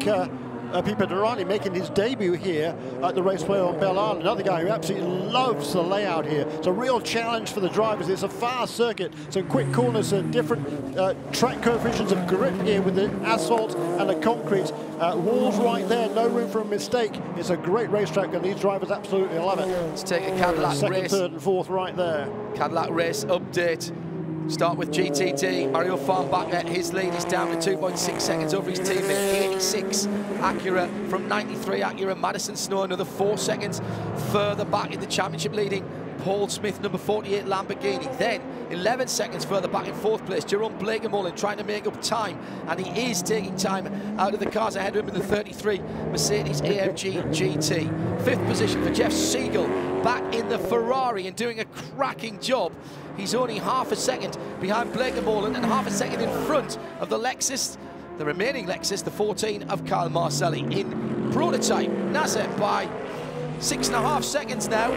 Pipo Derani making his debut here at the raceway on Belle Isle. Another guy who absolutely loves the layout here. It's a real challenge for the drivers. It's a fast circuit, some quick corners and different track coefficients of grip here with the asphalt and the concrete. Walls right there, no room for a mistake. It's a great racetrack and these drivers absolutely love it.
Let's take a Cadillac
second,
race.
third and fourth right there.
Cadillac race update. Start with GTD, Mario Farnbacher, his lead is down to 2.6 seconds over his teammate, 86 Acura from 93 Acura, Madison Snow another 4 seconds further back in the championship leading Paul Smith, number 48 Lamborghini. Then 11 seconds further back in 4th place, Jerome Blakemolen trying to make up time, and he is taking time out of the cars ahead of him in the 33 Mercedes AMG GT. 5th position for Jeff Siegel, back in the Ferrari and doing a cracking job. He's only half a second behind Blakemolen and half a second in front of the Lexus, the remaining Lexus, the 14 of Kyle Marcelli. In prototype, Nasser by 6.5 seconds now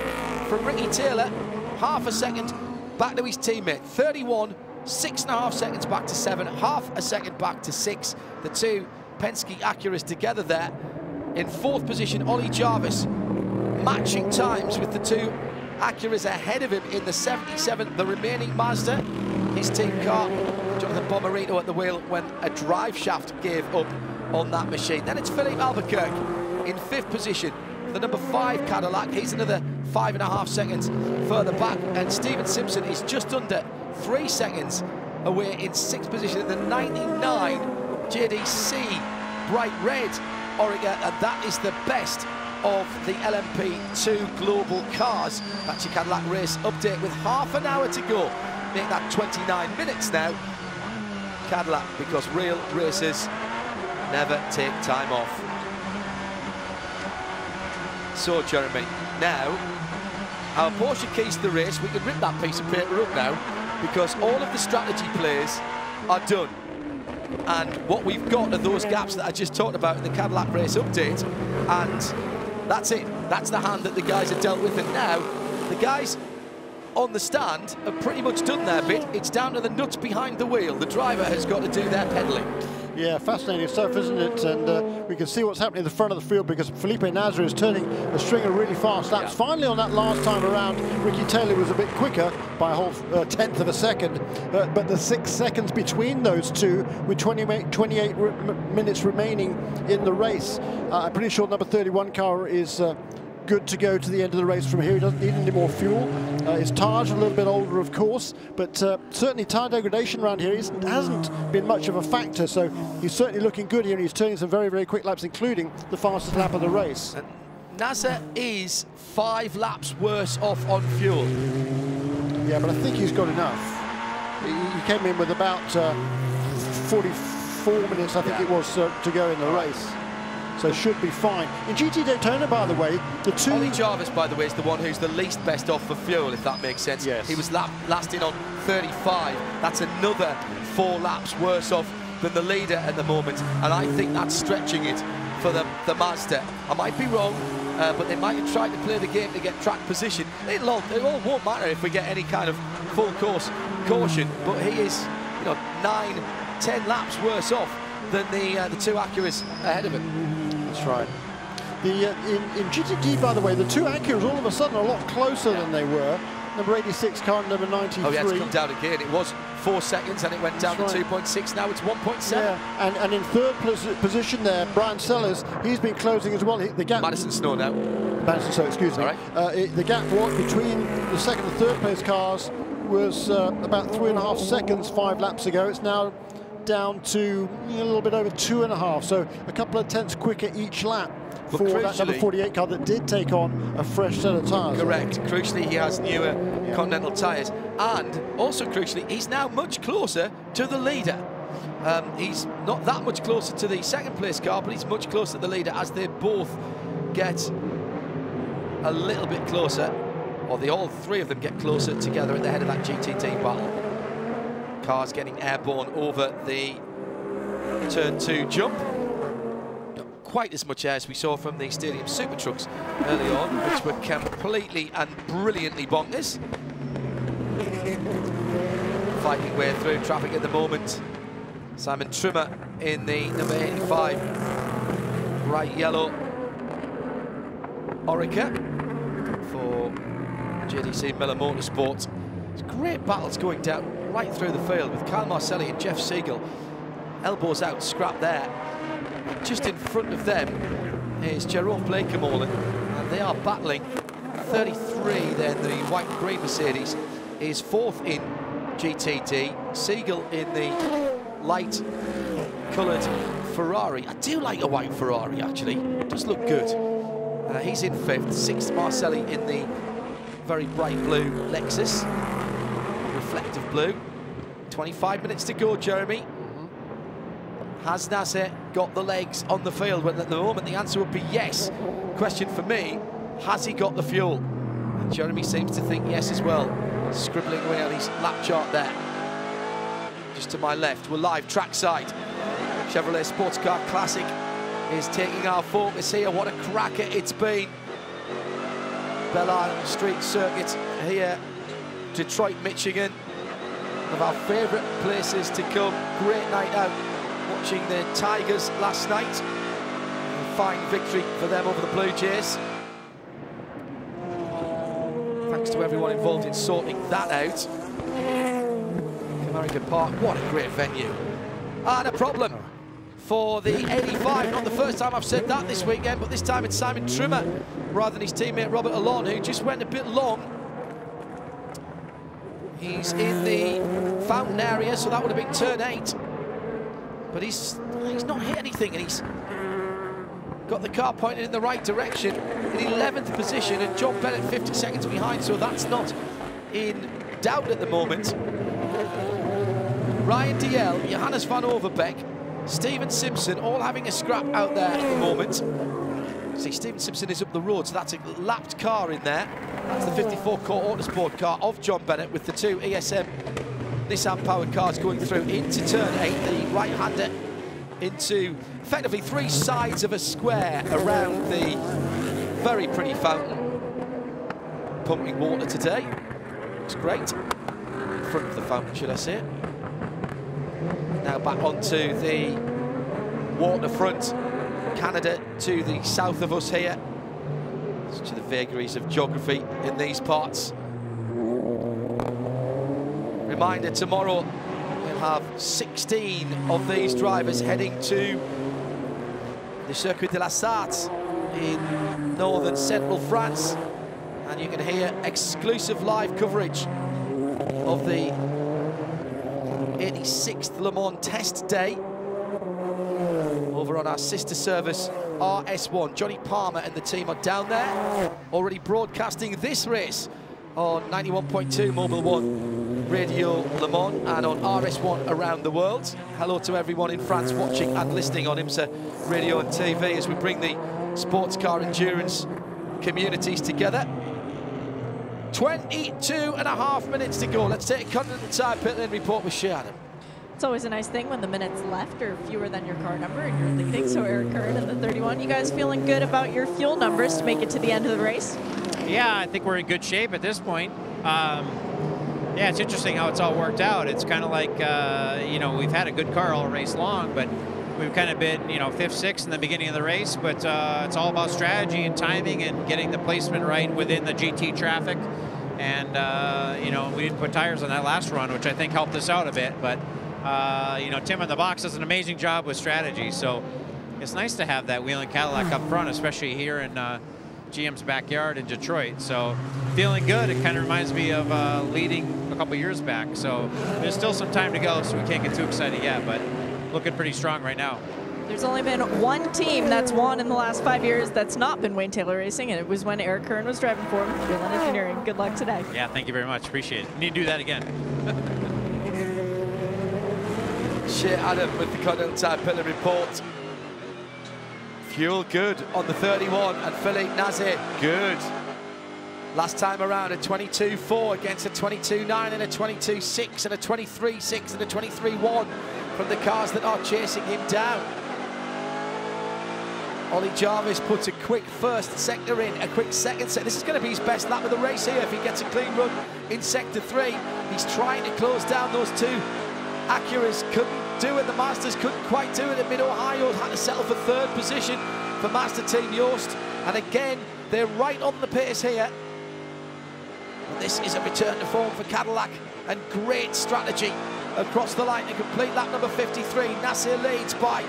from Ricky Taylor, half a second back to his teammate. 31, 6.5 seconds back to 7, half a second back to 6. The two Penske Acuras together there. In 4th position, Ollie Jarvis, matching times with the two Acuras ahead of him in the 77, the remaining Mazda. His team car, Jonathan Bomarito at the wheel when a drive shaft gave up on that machine. Then it's Philippe Albuquerque in 5th position, the number 5 Cadillac. He's another 5.5 seconds further back, and Steven Simpson is just under 3 seconds away in 6th position in the 99 JDC bright red Oregon, and that is the best of the LMP2 global cars. That's your Cadillac race update with half an hour to go. Make that 29 minutes now. Cadillac, because real racers never take time off. So, Jeremy, now our Porsche keys to the race. We can rip that piece of paper up now, because all of the strategy plays are done. And what we've got are those gaps that I just talked about in the Cadillac race update. And that's it. That's the hand that the guys have dealt with. And now the guys on the stand have pretty much done their bit. It's down to the nuts behind the wheel. The driver has got to do their pedaling. Yeah, fascinating stuff, isn't it? And we can see what's happening at the front of the field, because Felipe Nasr is turning the stringer really fast. That's finally on that last time around. Ricky Taylor was a bit quicker by a whole 1/10 of a second, but the 6 seconds between those two, with 28 minutes remaining in the race, I'm pretty sure number 31 car is good to go to the end of the race from here. He doesn't need any more fuel. His tires are a little bit older, of course, but certainly tire degradation around here hasn't been much of a factor, so he's certainly looking good here, and he's turning some very, very quick laps, including the fastest lap of the race. Nasser is 5 laps worse off on fuel. Yeah, but I think he's got enough. He came in with about 44 minutes, I think it was, to go in the race. So should be fine. In GT Daytona, by the way, the two... Ollie Jarvis, by the way, is the one who's the least best off for fuel, if that makes sense. Yes. He was last in on 35. That's another 4 laps worse off than the leader at the moment, and I think that's stretching it for the Mazda. I might be wrong, but they might have tried to play the game to get track position. It all won't matter if we get any kind of full course caution, but he is, you know, 9, 10 laps worse off than the two Acuras ahead of him. That's right. In GTD, by the way, the two Acuras all of a sudden are a lot closer than they were. Number 86 car and number 93. Oh, yeah, it's come down again. It was 4 seconds and it went down to 2.6. Now it's 1.7. Yeah, and in 3rd position there, Brian Sellers, he's been closing as well. The gap. Madison Snow now. Madison Snow, excuse me. Right. The gap between the 2nd and 3rd place cars was about 3.5 seconds 5 laps ago. It's now down to a little bit over 2.5, so a couple of tenths quicker each lap for that number 48 car that did take on a fresh set of tyres. Correct. Crucially, he has newer Continental tyres, and also crucially, he's now much closer to the leader. He's not that much closer to the 2nd place car, but he's much closer to the leader as they both get a little bit closer, or all 3 of them get closer together at the head of that GTT battle. Cars getting airborne over the turn 2 jump. Not quite as much air as we saw from the Stadium Super Trucks early on, which were completely and brilliantly bonkers. Fighting way through traffic at the moment. Simon Trimmer in the number 85 bright yellow Orica for JDC Miller Motorsport. It's great battles going down right through the field with Kyle Marcelli and Jeff Siegel. Elbows out, scrap there. Just in front of them is Jerome Blakemolen, and they are battling. 33 then, the white and green Mercedes is 4th in GTD. Siegel in the light coloured Ferrari. I do like a white Ferrari, actually. It does look good. He's in 5th. 6th, Marcelli in the very bright blue Lexus. Reflective blue. 25 minutes to go, Jeremy. Has Nasser got the legs on the field? Well, at the moment, the answer would be yes. Question for me, has he got the fuel? And Jeremy seems to think yes as well. Scribbling away on his lap chart there. Just to my left, we're live trackside. Chevrolet Sports Car Classic is taking our focus here. What a cracker it's been. Belle Isle Street Circuit here, Detroit, Michigan. One of our favourite places to come. Great night out watching the Tigers last night. A fine victory for them over the Blue Jays. Thanks to everyone involved in sorting that out. American Park, what a great venue. And a problem for the 85. Not the first time I've said that this weekend, but this time it's Simon Trimmer rather than his teammate Robert Alon, who just went a bit long. He's in the fountain area, so that would have been turn 8. But he's not hit anything, and he's got the car pointed in the right direction. In 11th position, and John Bennett 50 seconds behind, so that's not in doubt at the moment. Ryan DL, Johannes van Overbeek, Steven Simpson, all having a scrap out there at the moment. See, Steven Simpson is up the road, so that's a lapped car in there. That's the 54 Core Autosport car of John Bennett with the 2 ESM Nissan-powered cars going through into turn 8. The right-hander into effectively 3 sides of a square around the very pretty fountain. Pumping water today. Looks great. In front of the fountain, should I say. Now back onto the waterfront. Canada to the south of us here. To the vagaries of geography in these parts. Reminder, tomorrow we'll have 16 of these drivers heading to the Circuit de la Sarthe in northern central France. And you can hear exclusive live coverage of the 86th Le Mans test day over on our sister service RS1. Johnny Palmer and the team are down there, already broadcasting this race on 91.2 Mobile One Radio Le Mans and on RS1 around the world. Hello to everyone in France watching and listening on IMSA Radio and TV as we bring the sports car endurance communities together. 22.5 minutes to go. Let's take a Continental Tire pit lane report with Adam.
It's always a nice thing when the minutes left are fewer than your car number and you're leading. So Eric Kern in the 31. You guys feeling good about your fuel numbers to make it to the end of the race?
Yeah, I think we're in good shape at this point. Yeah, it's interesting how it's all worked out. It's kind of like, you know, we've had a good car all race long, but we've kind of been, you know, 5th, 6th in the beginning of the race. But it's all about strategy and timing and getting the placement right within the GT traffic. And, you know, we didn't put tires on that last run, which I think helped us out a bit. But, you know, Tim on the box does an amazing job with strategy. So it's nice to have that Whelen Cadillac up front, especially here in GM's backyard in Detroit. So feeling good. It kind of reminds me of leading a couple years back. So there's still some time to go, so we can't get too excited yet, but looking pretty strong right now.
There's only been one team that's won in the last 5 years that's not been Wayne Taylor Racing, and it was when Eric Kern was driving for him. Whelen Engineering. Good luck today.
Yeah, thank you very much. Appreciate it. Need to do that again.
Shea Adam with the Continental Tire pit lane report. Fuel good on the 31, and Philippe Nazir good. Last time around a 22.4 against a 22.9 and a 22.6 and a 23.6 and a 23.1 from the cars that are chasing him down. Ollie Jarvis puts a quick first sector in, a quick second sector. This is going to be his best lap of the race here if he gets a clean run in sector 3. He's trying to close down those 2 Acuras. Couldn't do it. The Masters couldn't quite do it at Mid-Ohio. Had to settle for 3rd position for Master Team Yost. And again, they're right on the pace here. And this is a return to form for Cadillac, and great strategy across the line to complete lap number 53. Nasser leads by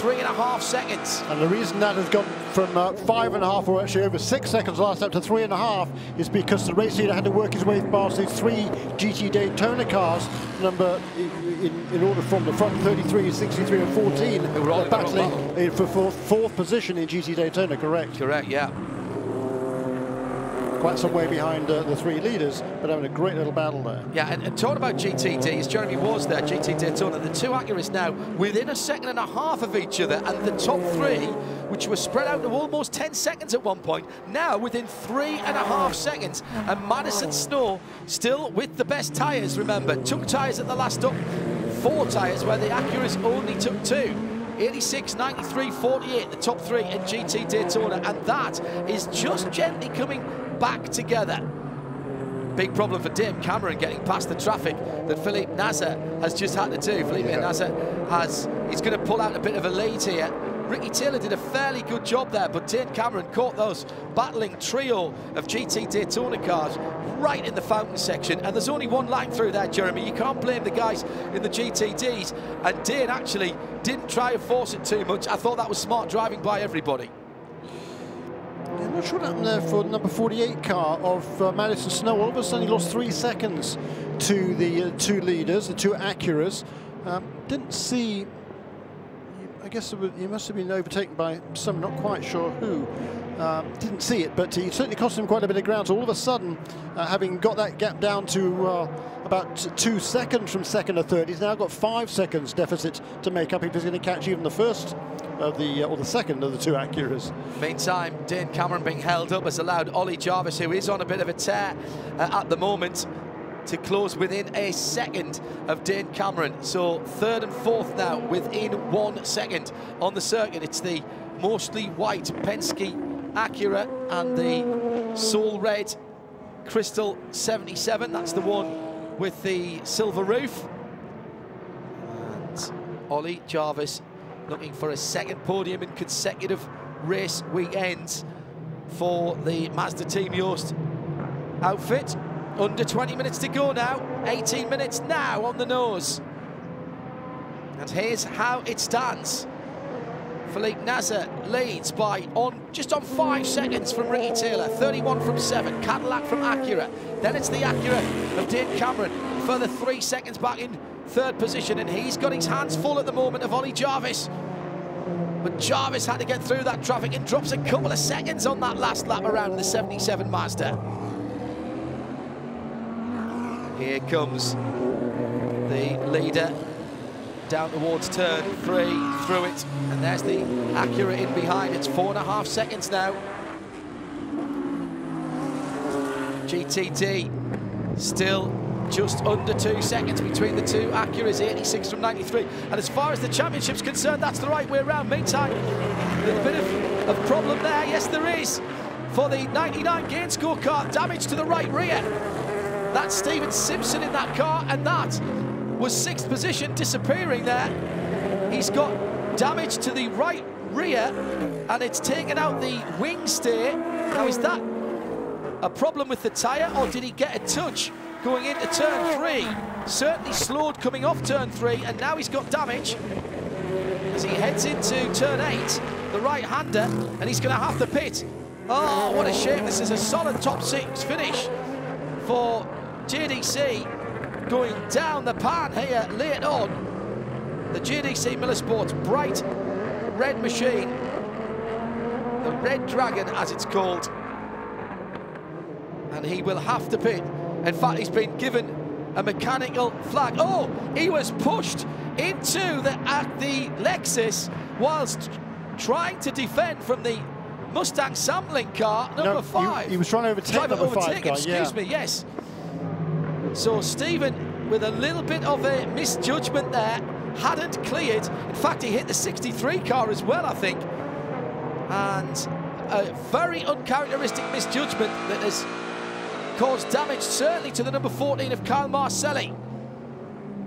3.5 seconds.
And the reason that has gone from 5.5, or actually over 6 seconds last lap, to 3.5 is because the race leader had to work his way past these 3 GT Daytona cars, in order from the front 33, 63 and 14, battling for fourth position in GT Daytona, correct?
Correct, yeah.
Quite some way behind the 3 leaders, but having a great little battle there.
Yeah, and talking about GTD, as Jeremy was there, GT Daytona, the 2 Acuras now within 1.5 seconds of each other, and the top 3, which were spread out to almost 10 seconds at one point, now within 3.5 seconds. And Madison Snow still with the best tyres, remember, took tyres at the last stop, 4 tyres, where the Acuras only took 2. 86, 93, 48, the top 3 in GT Daytona, and that is just gently coming back together. Big problem for Dame Cameron getting past the traffic that Felipe Nasr has just had to do. Felipe Nasr he's going to pull out a bit of a lead here. Ricky Taylor did a fairly good job there, but Dane Cameron caught those battling trio of GT Daytona cars right in the fountain section, and there's only one line through there, Jeremy. You can't blame the guys in the GTDs, and Dane actually didn't try and force it too much. I thought that was smart driving by everybody.
I'm not sure what happened there for the number 48 car of Madison Snow. All of a sudden he lost 3 seconds to the 2 leaders, the 2 Acuras. Didn't see, I guess he must have been overtaken by some, not quite sure who. Didn't see it, but he certainly cost him quite a bit of ground. So all of a sudden, having got that gap down to about 2 seconds from second to third, he's now got 5 seconds deficit to make up if he's going to catch even the first of or the second of the 2 Acuras.
Meantime, Dane Cameron being held up has allowed Ollie Jarvis, who is on a bit of a tear at the moment, to close within 1 second of Dane Cameron. So 3rd and 4th now within 1 second on the circuit. It's the mostly white Penske Acura and the Soul Red Crystal 77. That's the one with the silver roof. And Ollie Jarvis looking for a 2nd podium in consecutive race weekends for the Mazda Team Yost outfit. Under 20 minutes to go now, 18 minutes now on the nose. And here's how it stands. Felipe Nasr leads by just on 5 seconds from Ricky Taylor, 31 from 7, Cadillac from Acura. Then it's the Acura of Dane Cameron, further 3 seconds back in 3rd position, and he's got his hands full at the moment of Ollie Jarvis. But Jarvis had to get through that traffic and drops a couple of seconds on that last lap around the 77 Mazda. Here comes the leader down towards turn 3, through it, and there's the Acura in behind. It's 4.5 seconds now. GTD still just under 2 seconds between the 2 Acuras, 86 from 93. And as far as the championship's concerned, that's the right way around. Meantime, a little bit of problem there. Yes, there is. For the 99 gain score car, damage to the right rear. That's Steven Simpson in that car, and that was 6th position, disappearing there. He's got damage to the right rear, and it's taken out the wing steer. Now, is that a problem with the tyre, or did he get a touch going into turn 3? Certainly slowed coming off turn 3, and now he's got damage as he heads into turn 8, the right-hander, and he's going to have to pit. Oh, what a shame. This is a solid top 6 finish for JDC, going down the pan here late on. The JDC Miller Sports bright red machine, the Red Dragon as it's called, and he will have to pit. In fact, he's been given a mechanical flag. Oh, he was pushed into the Lexus whilst trying to defend from the Mustang sampling car, number 5.
He was trying to overtake number 5 car,
excuse me, yes. So Stephen, with a little bit of a misjudgment there, hadn't cleared. In fact, he hit the 63 car as well, I think. And a very uncharacteristic misjudgment that has caused damage, certainly to the number 14 of Kyle Marcelli.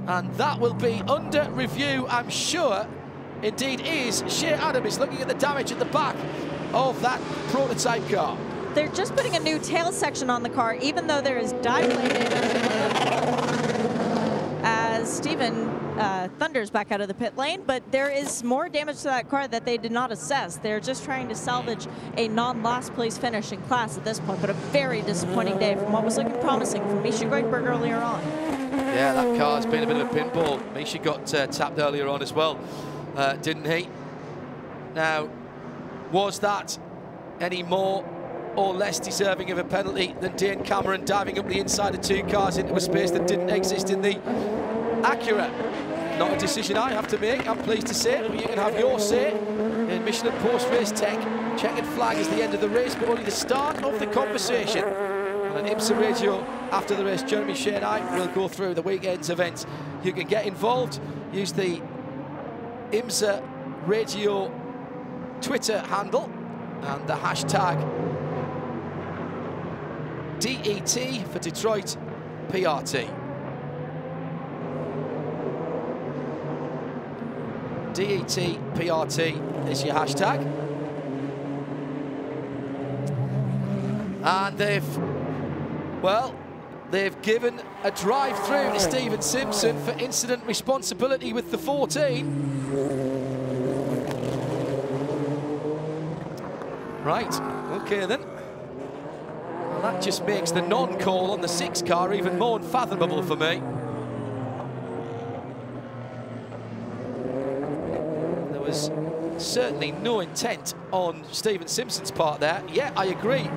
And that will be under review, I'm sure. Indeed is. Shea Adam is looking at the damage at the back of that prototype car.
They're just putting a new tail section on the car, even though there is dilated as as Stephen thunders back out of the pit lane, but there is more damage to that car that they did not assess. They're just trying to salvage a non-last place finish in class at this point, but a very disappointing day from what was looking promising for Misha Goldberg earlier on.
Yeah, that car's been a bit of a pinball. Misha got tapped earlier on as well, didn't he? Now, was that any more or less deserving of a penalty than Dane Cameron diving up the inside of 2 cars into a space that didn't exist in the Acura? Not a decision I have to make, I'm pleased to say, but you can have your say in Michelin post-race tech. Checkered flag is the end of the race, but only the start of the conversation. On IMSA radio after the race, Jeremy Shea and I will go through the weekend's events. You can get involved, use the IMSA radio Twitter handle and the hashtag DET for Detroit PRT. DET PRT is your hashtag. And they've given a drive-through to Stephen Simpson for incident responsibility with the 14. Right, okay then. Well, that just makes the non-call on the 6 car even more unfathomable for me. There was certainly no intent on Stephen Simpson's part there. Yeah, I agree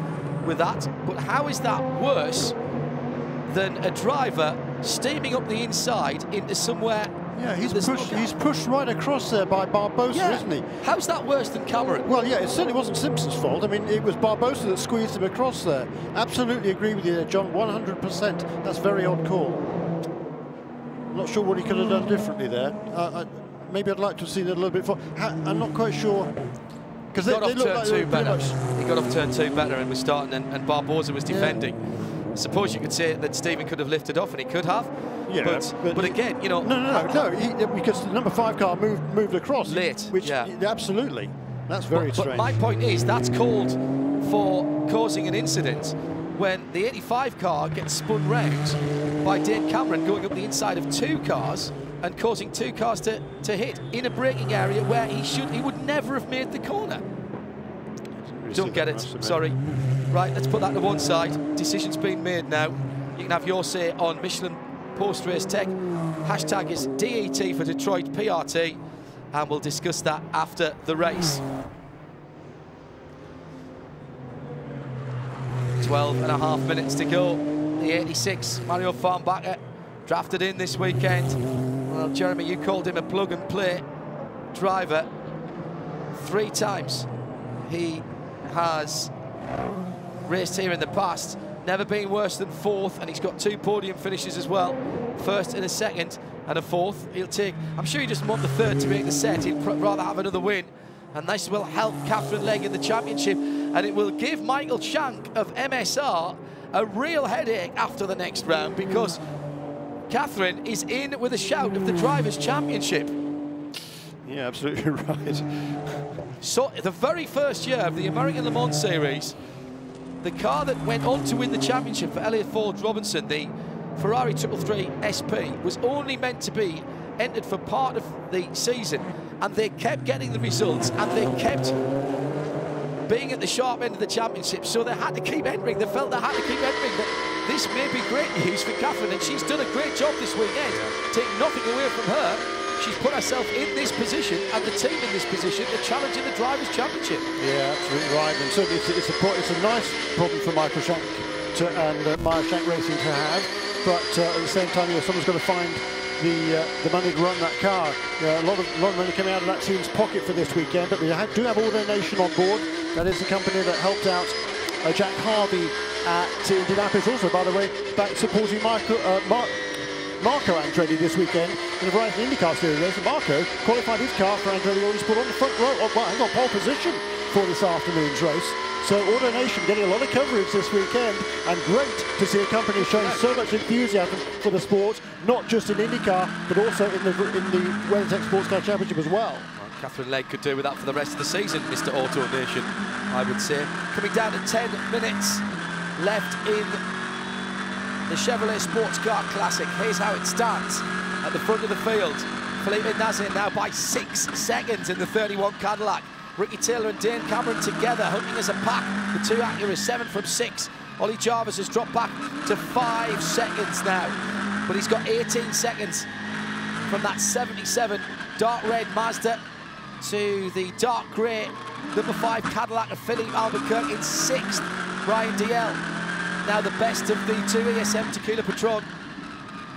with that, but how is that worse than a driver steaming up the inside into somewhere?
Yeah, he's pushed right across there by Barbosa, isn't he?
How's that worse than Cameron?
Well, yeah, it certainly wasn't Simpson's fault. I mean, it was Barbosa that squeezed him across there. Absolutely agree with you there, John, 100%. That's a very odd call. I'm not sure what he could have done differently there. Maybe I'd like to have seen it a little bit. I'm not quite sure. Because
he got off turn 2 better. He got off turn 2 better and was starting, and Barbosa was defending. I suppose you could say that Stephen could have lifted off, and he could have.
Yeah,
but again, you know.
No, because the number 5 car moved across
late.
Which absolutely, that's very strange.
But my point is, that's called for causing an incident when the 85 car gets spun round by Dane Cameron going up the inside of 2 cars and causing 2 cars to hit in a braking area where he would never have made the corner. Don't get it, sorry. Right, let's put that to one side. Decision's been made now. You can have your say on Michelin post-race tech. Hashtag is DET for Detroit PRT, and we'll discuss that after the race. 12.5 minutes to go. The 86 Mario Farnbacher drafted in this weekend. Well, Jeremy, you called him a plug-and-play driver 3 times. He has raced here in the past, never been worse than 4th, and he's got 2 podium finishes as well, 1st and a 2nd and a 4th. He'll take, I'm sure he doesn't want the 3rd to make the set, he'd rather have another win, and this will help Catherine Legg in the championship, and it will give Michael Shank of MSR a real headache after the next round, because Catherine is in with a shout of the Drivers' Championship.
Yeah, absolutely right.
So the very first year of the American Le Mans Series, the car that went on to win the championship for Elliott Ford Robinson, the Ferrari 333 SP, was only meant to be entered for part of the season, and they kept getting the results, and they kept being at the sharp end of the championship, so they had to keep entering. They felt they had to keep entering, but this may be great news for Catherine, and she's done a great job this weekend. Take nothing away from her. She's put herself in this position and the team in this position to challenge in the Drivers' Championship. Yeah, absolutely right. And certainly it's a nice problem for Michael Shank and Meyer Shank Racing to have. But at the same time, someone's got to find the money to run that car. A lot of money coming out of that team's pocket for this weekend. But we do have AutoNation on board. That is the company that helped out Jack Harvey at Indianapolis. Also, by the way, back supporting Marco Andretti this weekend in a variety of IndyCar Series race. Marco qualified his car for Andretti Autosport on the front row, on pole position for this afternoon's race. So AutoNation getting a lot of coverage this weekend, and great to see a company showing so much enthusiasm for the sport, not just in IndyCar, but also in the WeatherTech SportsCar Championship as well. Catherine Legg could do with that for the rest of the season, Mr. AutoNation, I would say. Coming down to 10 minutes left in the Chevrolet Sports Car Classic. Here's how it stands. at the front of the field. Felipe Nasr now by 6 seconds in the 31 Cadillac. Ricky Taylor and Dane Cameron together, hunting as a pack. The two Acuras 7 from 6. Ollie Jarvis has dropped back to 5 seconds now, but he's got 18 seconds from that 77 dark red Mazda to the dark grey number 5 Cadillac of Philippe Albuquerque in 6th. Brian DL, now the best of the two ESM Tequila Patron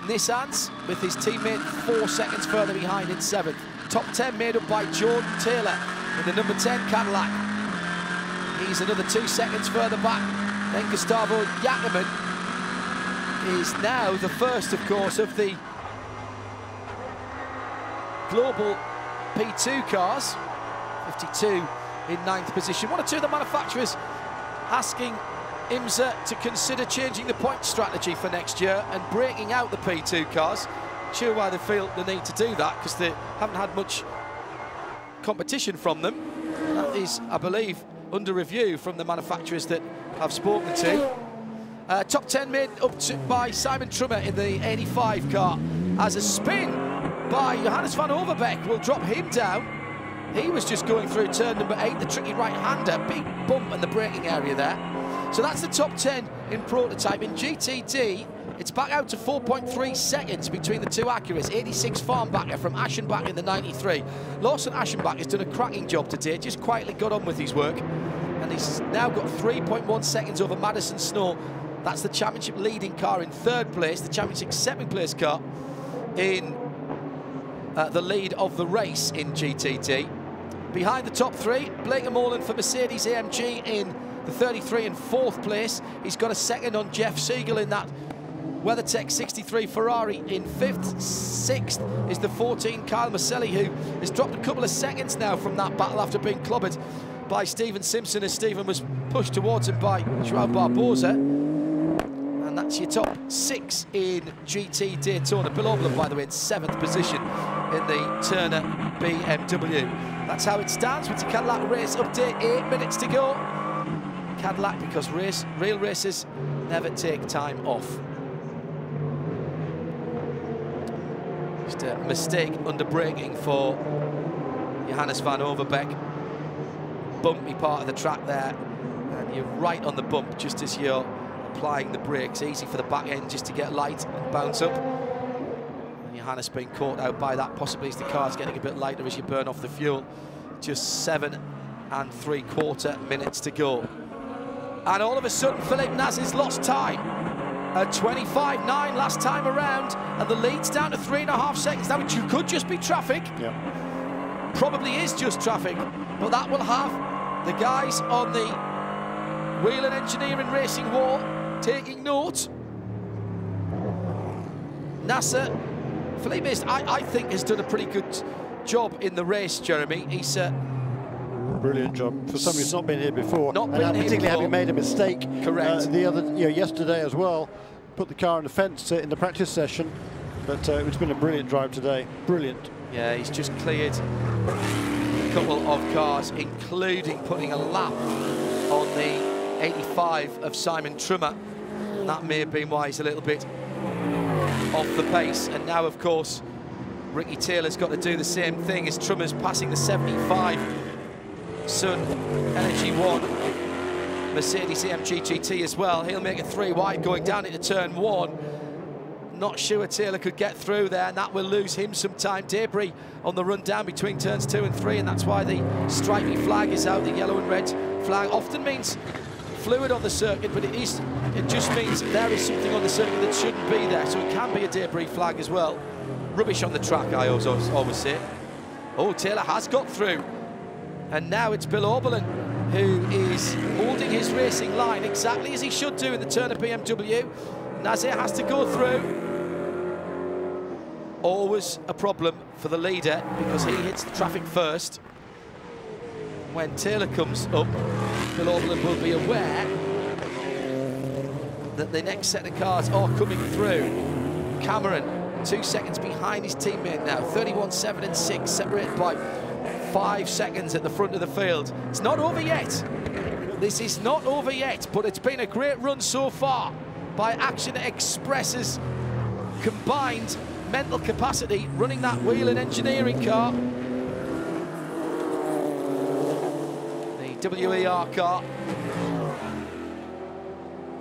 Nissans, with his teammate 4 seconds further behind in 7th. Top 10 made up by Jordan Taylor in the number 10 Cadillac. He's another 2 seconds further back. Then Gustavo Yackerman is now the first, of course, of the global P2 cars. 52 in 9th position. One or two of the manufacturers asking IMSA to consider changing the point strategy for next year and breaking out the P2 cars. Sure why they feel the need to do that, because they haven't had much competition from them. That is, I believe, under review from the manufacturers that I've spoken to. Top 10 made up by Simon Trummer in the 85 car, as a spin by Johannes van Overbeek will drop him down. He was just going through turn number 8, the tricky right-hander, big bump in the braking area there. So that's the top 10 in prototype. In GTD, it's back out to 4.3 seconds between the two Acuras. 86 Farnbacher from Aschenbach in the 93. Lawson Aschenbach has done a cracking job today, just quietly got on with his work. And he's now got 3.1 seconds over Madison Snow. That's the championship leading car in 3rd place, the championship 2nd place car in the lead of the race in GTD. Behind the top 3, Blake Molan for Mercedes AMG in the 33 and 4th place. He's got a second on Jeff Siegel in that WeatherTech 63 Ferrari in 5th. 6th is the 14 Kyle Maselli, who has dropped a couple of seconds now from that battle after being clobbered by Stephen Simpson, as Stephen was pushed towards him by Joao Barbosa. And that's your top 6 in GT Daytona. Bill Oberlin, by the way, in 7th position in the Turner BMW. That's how it stands with the Cadillac race update. 8 minutes to go. Cadillac, because real races never take time off. Just a mistake under braking for Johannes van Overbeek. Bumpy part of the track there, and you're right on the bump just as you're applying the brakes. Easy for the back end just to get light and bounce up. And Johannes being caught out by that, possibly as the car's getting a bit lighter as you burn off the fuel. Just 7 3/4 minutes to go. And all of a sudden, Philippe Nasr's lost time at 25.9 last time around, and the lead's down to 3.5 seconds. Now, it could just be traffic. Yeah. Probably is just traffic, but that will have the guys on the Wheel and Engineering Racing Wall taking note. Nasr, Philippe, I think, has done a pretty good job in the race, Jeremy. He's
brilliant job for somebody who's not been here before,
not been here
particularly having made a mistake.
Correct.
Yesterday as well, put the car on the fence in the practice session, but it's been a brilliant drive today. Brilliant.
Yeah, he's just cleared a couple of cars, including putting a lap on the 85 of Simon Trummer. And that may have been why he's a little bit off the pace. And now, of course, Ricky Taylor's got to do the same thing as Trummer's passing the 75 Sun Energy 1 Mercedes AMG GT as well. He'll make it 3 wide going down into turn 1. Not sure Taylor could get through there, and that will lose him some time. Debris on the run down between turns 2 and 3, and that's why the stripy flag is out. The yellow and red flag often means fluid on the circuit, but it just means there is something on the circuit that shouldn't be there, so it can be a debris flag as well. Rubbish on the track, I always say. Oh, Taylor has got through, and now it's Bill Oberlin who is holding his racing line exactly as he should do in the Turner BMW. Nasr has to go through. Always a problem for the leader because he hits the traffic first. When Taylor comes up, Bill Oberlin will be aware that the next set of cars are coming through. Cameron, 2 seconds behind his teammate now. 31.7 and 6, separated by 5 seconds at the front of the field. It's not over yet. This is not over yet, but it's been a great run so far by Action Express's combined mental capacity running that wheel and engineering car. The WER car.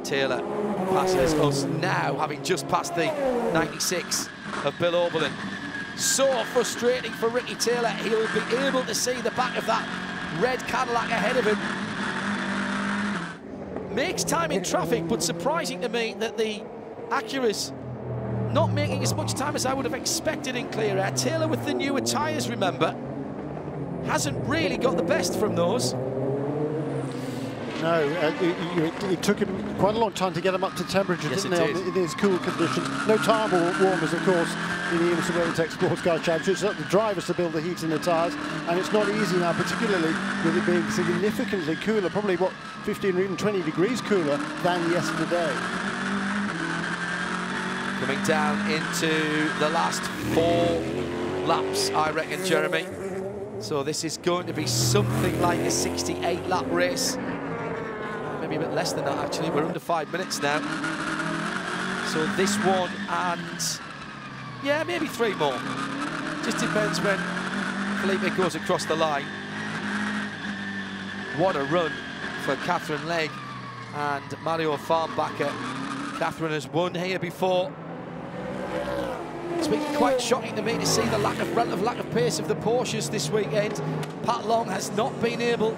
Taylor passes us now, having just passed the 96 of Bill Oberlin. So frustrating for Ricky Taylor. He'll be able to see the back of that red Cadillac ahead of him. Makes time in traffic, but surprising to me that the Acura's not making as much time as I would have expected in clear air. Taylor with the newer tyres, remember, hasn't really got the best from those.
No, it took him quite a long time to get him up to temperature,
yes,
didn't it, in these cool conditions. No tyre warmers, of course, in the IMSA WeatherTech SportsCar Championship. It's up to the drivers to build the heat in the tyres, and it's not easy now, particularly with it being significantly cooler, probably, what, 15 or even 20 degrees cooler than yesterday.
Coming down into the last 4 laps, I reckon, Jeremy. So this is going to be something like a 68-lap race. Maybe a bit less than that, actually. We're under 5 minutes now. So this one and, yeah, maybe 3 more. Just depends when Felipe goes across the line. What a run for Catherine Legg and Mario Farnbacher. Catherine has won here before. It's been quite shocking to me to see the relative lack of pace of the Porsches this weekend. Pat Long has not been able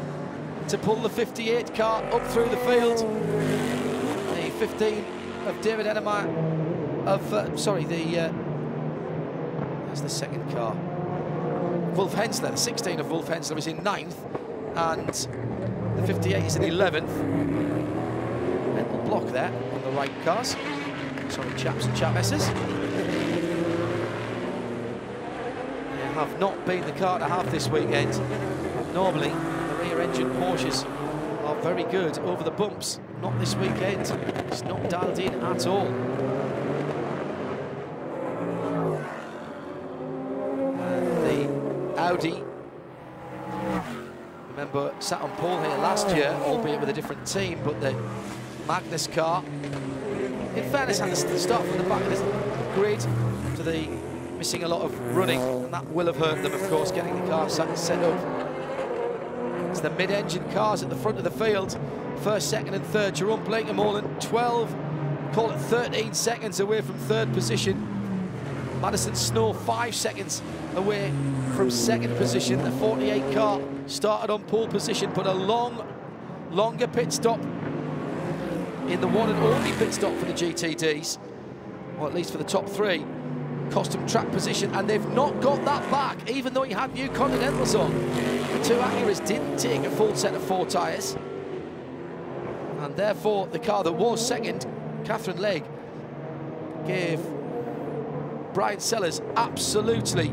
to pull the 58 car up through the field. The 15 of David Enemeyer that's the second car. Wolf Hensler, the 16 of Wolf Hensler is in 9th, and the 58 is in 11th. Mental block there on the right cars. Sorry, chaps and chapesses. They have not been the car to have this weekend. Normally, the rear-engine Porsches are very good over the bumps. Not this weekend. It's not dialed in at all. And the Audi, remember, sat on pole here last year, albeit with a different team, but the Magnus car, in fairness, had to start from the back of the grid to the missing a lot of running, and that will have hurt them, of course, getting the car set up. It's the mid-engine cars at the front of the field. First, second and third. Jerome Blakemolen, 12, call it 13 seconds away from third position. Madison Snow, 5 seconds away from second position. The 48 car started on pole position, but a longer pit stop in the one and only pit stop for the GTDs, or at least for the top 3. Cost him track position, and they've not got that back, even though he had new Continentals on. The 2 Acuras didn't take a full set of 4 tyres, and therefore the car that was second, Catherine Legg, gave Brian Sellers absolutely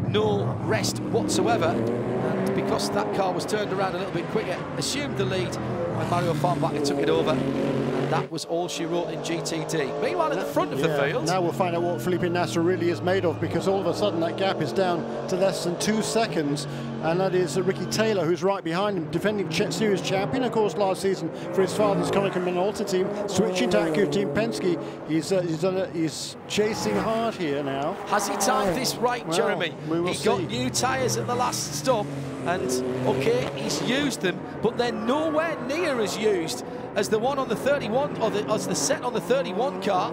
no rest whatsoever, and because that car was turned around a little bit quicker, assumed the lead when Mario Farnbacher took it over. That was all she wrote in GTD. Meanwhile, at the front of the field...
Now we'll find out what Felipe Nasser really is made of, because all of a sudden that gap is down to less than 2 seconds, and that is Ricky Taylor, who's right behind him, defending series champion, of course, last season for his father's Konica Minolta team, switching to Acura Team Penske. He's chasing hard here now.
Has he timed this right,
well,
Jeremy?
He
got new tyres at the last stop, and, OK, he's used them, but they're nowhere near as used as the one on the 31, or as the set on the 31 car.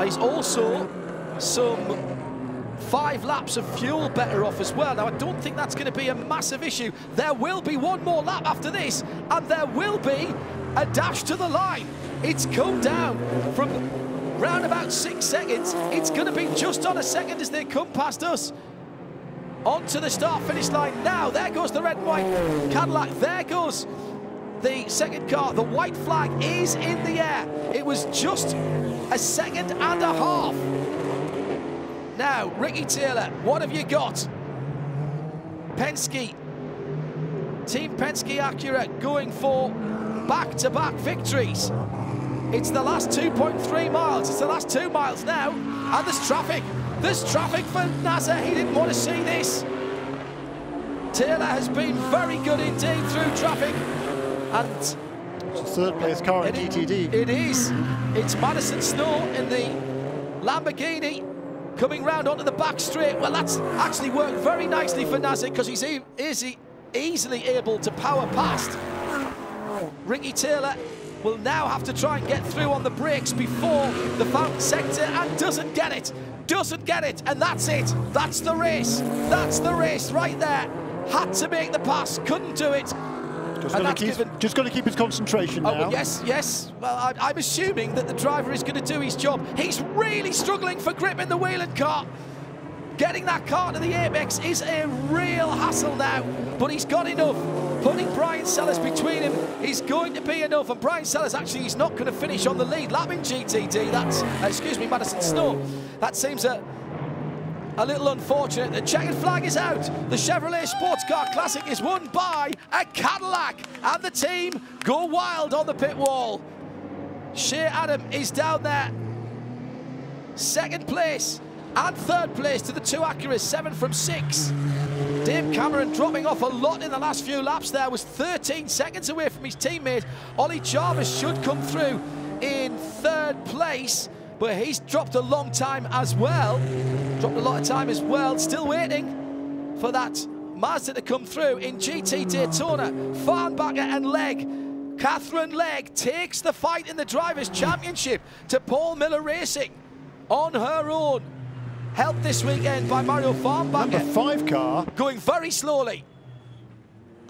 He's also some 5 laps of fuel better off as well. Now, I don't think that's going to be a massive issue. There will be one more lap after this, and there will be a dash to the line. It's come down from round about 6 seconds. It's going to be just on a second as they come past us. Onto the start-finish line now. There goes the red and white Cadillac. There goes the second car. The white flag is in the air. It was just a second and a half. Now, Ricky Taylor, what have you got? Penske, Team Penske Acura going for back-to-back victories. It's the last 2.3 miles. It's the last 2 miles now, and there's traffic. There's traffic for Nasser. He didn't want to see this. Taylor has been very good indeed through traffic. And
it's a third place car in GTD.
It is. It's Madison Snow in the Lamborghini. coming round onto the back straight. Well, that's actually worked very nicely for Nasser because he's easily able to power past. Ricky Taylor will now have to try and get through on the brakes before the fountain sector and doesn't get it. Doesn't get it, and that's it. That's the race. That's the race right there. Had to make the pass, couldn't do it.
Just got to keep his concentration now.
Oh, yes. Well, I'm assuming that the driver is going to do his job. He's really struggling for grip in the Whelen car. Getting that car to the apex is a real hassle now, but he's got enough. Putting Brian Sellers between him is going to be enough, and Brian Sellers actually he's not going to finish on the lead lap in GTD. That's, excuse me, Madison Snow. That seems a little unfortunate. The checkered flag is out. The Chevrolet Sports Car Classic is won by a Cadillac, and the team go wild on the pit wall. Shea Adam is down there. Second place and third place to the two Acuras, 7 from 6. Dave Cameron dropping off a lot in the last few laps there, was 13 seconds away from his teammate. Ollie Jarvis should come through in third place, but he's dropped a long time as well. Dropped a lot of time as well. Still waiting for that Mazda to come through in GT Daytona. Farnbacher and Legg. Catherine Legg takes the fight in the Drivers' Championship to Paul Miller Racing on her own. Helped this weekend by Mario Farnbacher.
Number 5 car.
Going very slowly.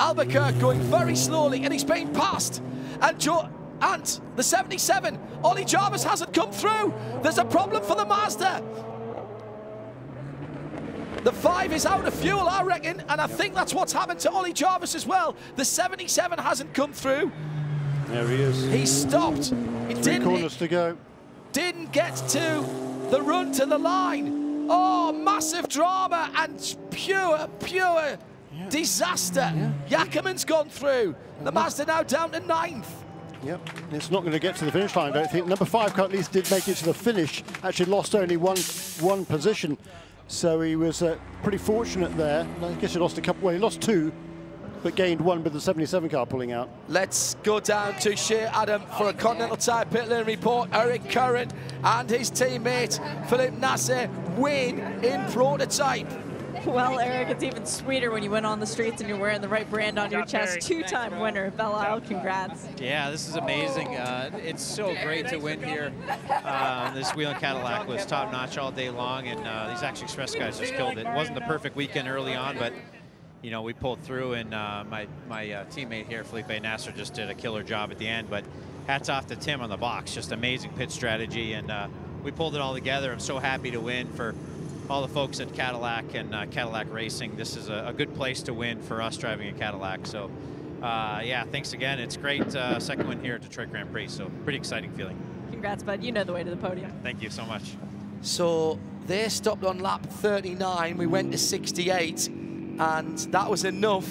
Albuquerque going very slowly, and he's being passed. And the 77, Ollie Jarvis hasn't come through. There's a problem for the Mazda. The 5 is out of fuel, I reckon, and I think that's what's happened to Ollie Jarvis as well. The 77 hasn't come through.
There he is.
He stopped. He
3 corners to go. Didn't
get to the run to the line. Oh, massive drama and pure disaster. Yackerman's gone through. The Mazda now down to 9th.
Yep, it's not going to get to the finish line, I don't think. Number 5 car at least did make it to the finish. Actually lost only one position. So he was pretty fortunate there. I guess he lost a couple, well, he lost 2, but gained 1 with the 77 car pulling out.
Let's go down to Shea Adam for a Continental Tire pit lane report. Eric Curran and his teammate Philip Nasser win in prototype.
Well, Eric, it's even sweeter when you went on the streets and you're wearing the right brand on your chest. 2-time winner, Belle Isle, congrats.
Yeah, this is amazing. It's so great to win here. This Whelen Cadillac was top-notch all day long, and these Action Express guys just killed it. It wasn't the perfect weekend early on, but you know, we pulled through, and my teammate here, Felipe Nasser, just did a killer job at the end. But hats off to Tim on the box, just amazing pit strategy, and we pulled it all together. I'm so happy to win for all the folks at Cadillac and Cadillac Racing. This is a good place to win for us driving a Cadillac. So, yeah, thanks again. It's great second win here at Detroit Grand Prix, so pretty exciting feeling.
Congrats, bud. You know the way to the podium.
Thank you so much.
So they stopped on lap 39. We went to 68, and that was enough.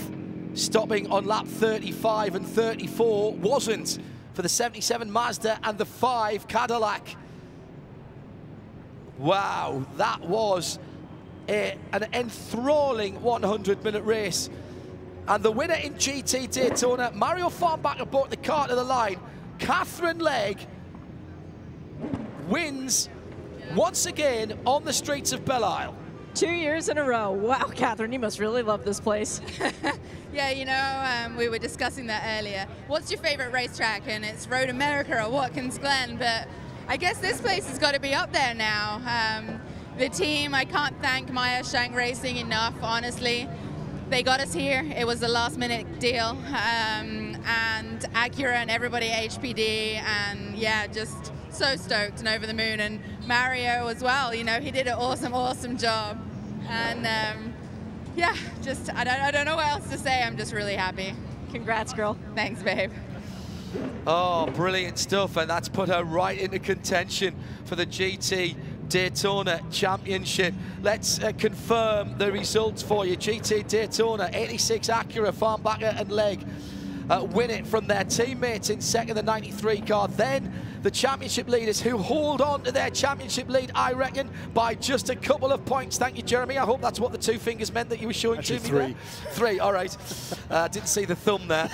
Stopping on lap 35 and 34 wasn't for the 77 Mazda and the 5 Cadillac. Wow, that was an enthralling 100-minute race. And the winner in GT Daytona, Mario Farnbacher brought the car to the line. Catherine Legg wins once again on the streets of Belle Isle.
2 years in a row. Wow, Catherine, you must really love this place.
Yeah, you know, we were discussing that earlier. What's your favorite racetrack? And it's Road America or Watkins Glen, but I guess this place has got to be up there now. The team, I can't thank Maya Shank Racing enough, honestly. They got us here. It was a last-minute deal. And Acura and everybody at HPD, and yeah, just so stoked and over the moon. And Mario as well, you know, he did an awesome job. And yeah, just, I don't know what else to say. I'm just really happy.
Congrats, girl.
Thanks, babe.
Oh, brilliant stuff, and that's put her right into contention for the GT Daytona Championship. Let's confirm the results for you. GT Daytona, 86 Acura, Farnbacher and Legg win it from their teammates in second, the 93 car. Then the championship leaders who hold on to their championship lead, I reckon, by just a couple of points. Thank you, Jeremy. I hope that's what the 2 fingers meant that you were showing
actually
to me. 3, all right. Didn't see the thumb there.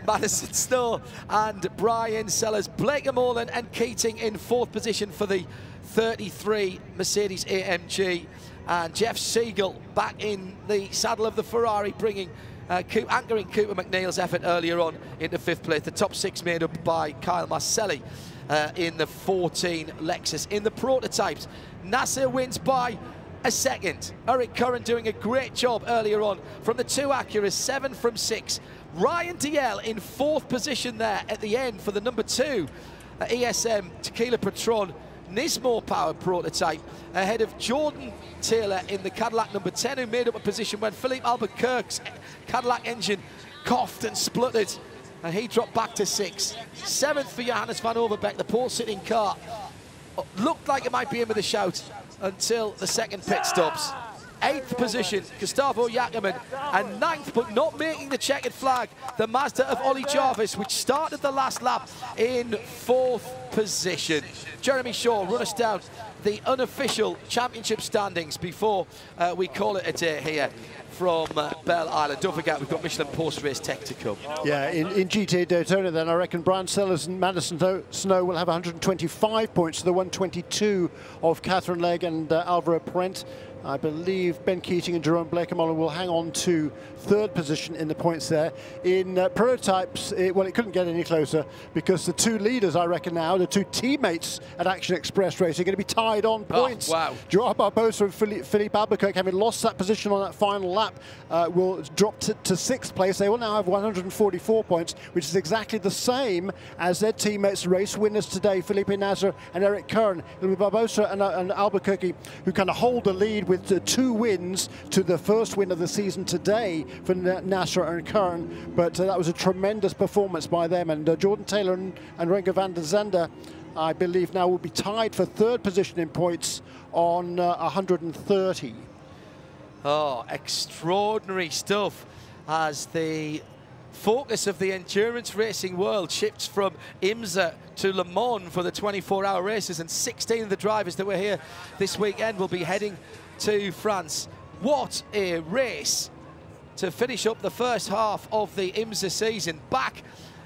Madison Snow and Brian Sellers, Blake Molan and Keating in 4th position for the 33 Mercedes AMG. And Jeff Siegel back in the saddle of the Ferrari, bringing anchoring Cooper McNeil's effort earlier on into 5th place. The top 6 made up by Kyle Marcelli in the 14 Lexus. In the prototypes, Nasser wins by a second. Eric Curran doing a great job earlier on from the 2 Acuras, 7 from 6. Ryan DL in 4th position there at the end for the number 2 ESM Tequila Patron Nismo powered prototype, ahead of Jordan Taylor in the Cadillac number 10, who made up a position when Philippe Albuquerque's Cadillac engine coughed and spluttered, and he dropped back to 6th. 7th for Johannes van Overbeek, the pole-sitting car. Looked like it might be in with a shout until the second pit stops. 8th position, Gustavo Jackerman, and 9th, but not making the checkered flag, the Mazda of Ollie Jarvis, which started the last lap in 4th position. Jeremy Shaw, run us down the unofficial championship standings before we call it a day here from Belle Isle. Don't forget, we've got Michelin post-race tech to come.
Yeah, in GTA Daytona then, I reckon Brian Sellers and Madison Snow will have 125 points to the 122 of Catherine Legg and Alvaro Parent. I believe Ben Keating and Jerome Blakemoller will hang on to 3rd position in the points there. In prototypes, well, it couldn't get any closer because the 2 leaders, I reckon now, the 2 teammates at Action Express Racing are going to be tied on points.
Oh, wow.
Joao Barbosa and Philippe Albuquerque, having lost that position on that final lap, will drop to 6th place. They will now have 144 points, which is exactly the same as their teammates, race winners today, Felipe Nasr and Eric Curran. It'll be Barbosa and Albuquerque who kind of hold the lead with 2 wins to the first win of the season today for Nasr and Curran. But that was a tremendous performance by them. And Jordan Taylor and Renger van der Zande, I believe, now will be tied for 3rd position in points on 130.
Oh, extraordinary stuff as the focus of the endurance racing world shifts from IMSA to Le Mans for the 24-hour races, and 16 of the drivers that were here this weekend will be heading to France. What a race to finish up the first half of the IMSA season, back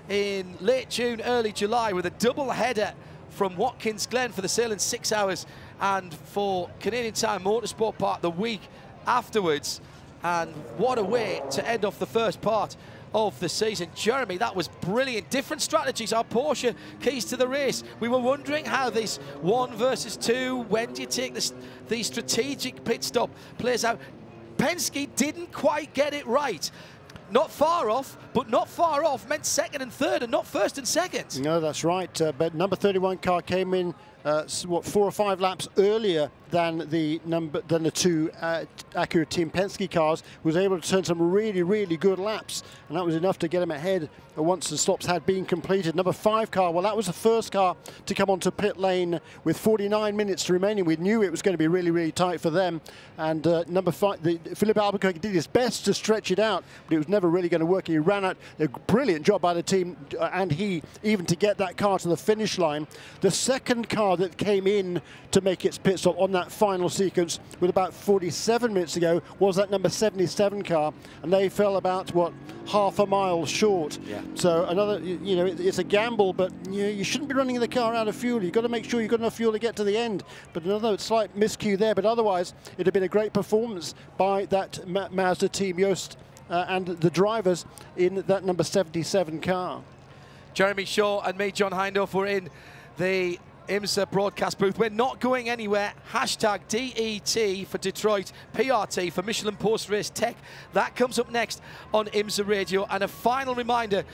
in late June, early July, with a double header from Watkins Glen for the Sailing 6 Hours and for Canadian Tire Motorsport Park the week afterwards. And what a way to end off the first part of the season. Jeremy, that was brilliant. Different strategies, our Porsche keys to the race. We were wondering how this 1 versus 2, when do you take the strategic pit stop plays out. Penske didn't quite get it right. Not far off, but not far off meant 2nd and 3rd and not 1st and 2nd.
No, that's right. But number 31 car came in, what, 4 or 5 laps earlier than the 2 Acura Team Penske cars, was able to turn some really, really good laps, and that was enough to get him ahead once the stops had been completed. Number 5 car, well, that was the first car to come onto pit lane with 49 minutes remaining. We knew it was going to be really, really tight for them, and number 5, Philippe Albuquerque did his best to stretch it out, but it was never really going to work. He ran out. A brilliant job by the team, and he even to get that car to the finish line. The second car that came in to make its pit stop on that final sequence with about 47 minutes to go was that number 77 car, and they fell about, what, half a mile short.
Yeah.
So another, you know, it's a gamble, but you shouldn't be running the car out of fuel. You've got to make sure you've got enough fuel to get to the end. But another slight miscue there, but otherwise it'd have been a great performance by that Mazda team, Jost and the drivers in that number 77 car.
Jeremy Shaw and me, John Hindhaugh, were in the IMSA broadcast booth. We're not going anywhere. Hashtag DET for Detroit, PRT for Michelin Post Race Tech. That comes up next on IMSA Radio. And a final reminder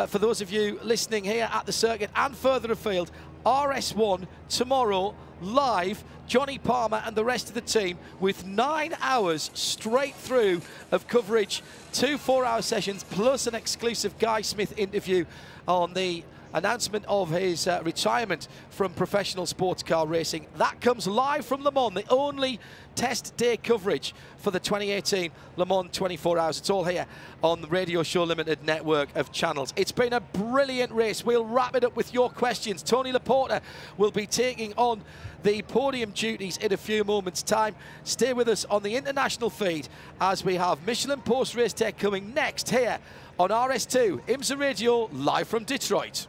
for those of you listening here at the circuit and further afield, RS1 tomorrow live, Johnny Palmer and the rest of the team with 9 hours straight through of coverage, 2 4-hour sessions plus an exclusive Guy Smith interview on the announcement of his retirement from professional sports car racing. That comes live from Le Mans, the only test day coverage for the 2018 Le Mans 24 Hours. It's all here on the Radio Show Limited network of channels. It's been a brilliant race. We'll wrap it up with your questions. Tony Laporta will be taking on the podium duties in a few moments' time. Stay with us on the international feed as we have Michelin Post Race Tech coming next here on RS2 IMSA Radio, live from Detroit.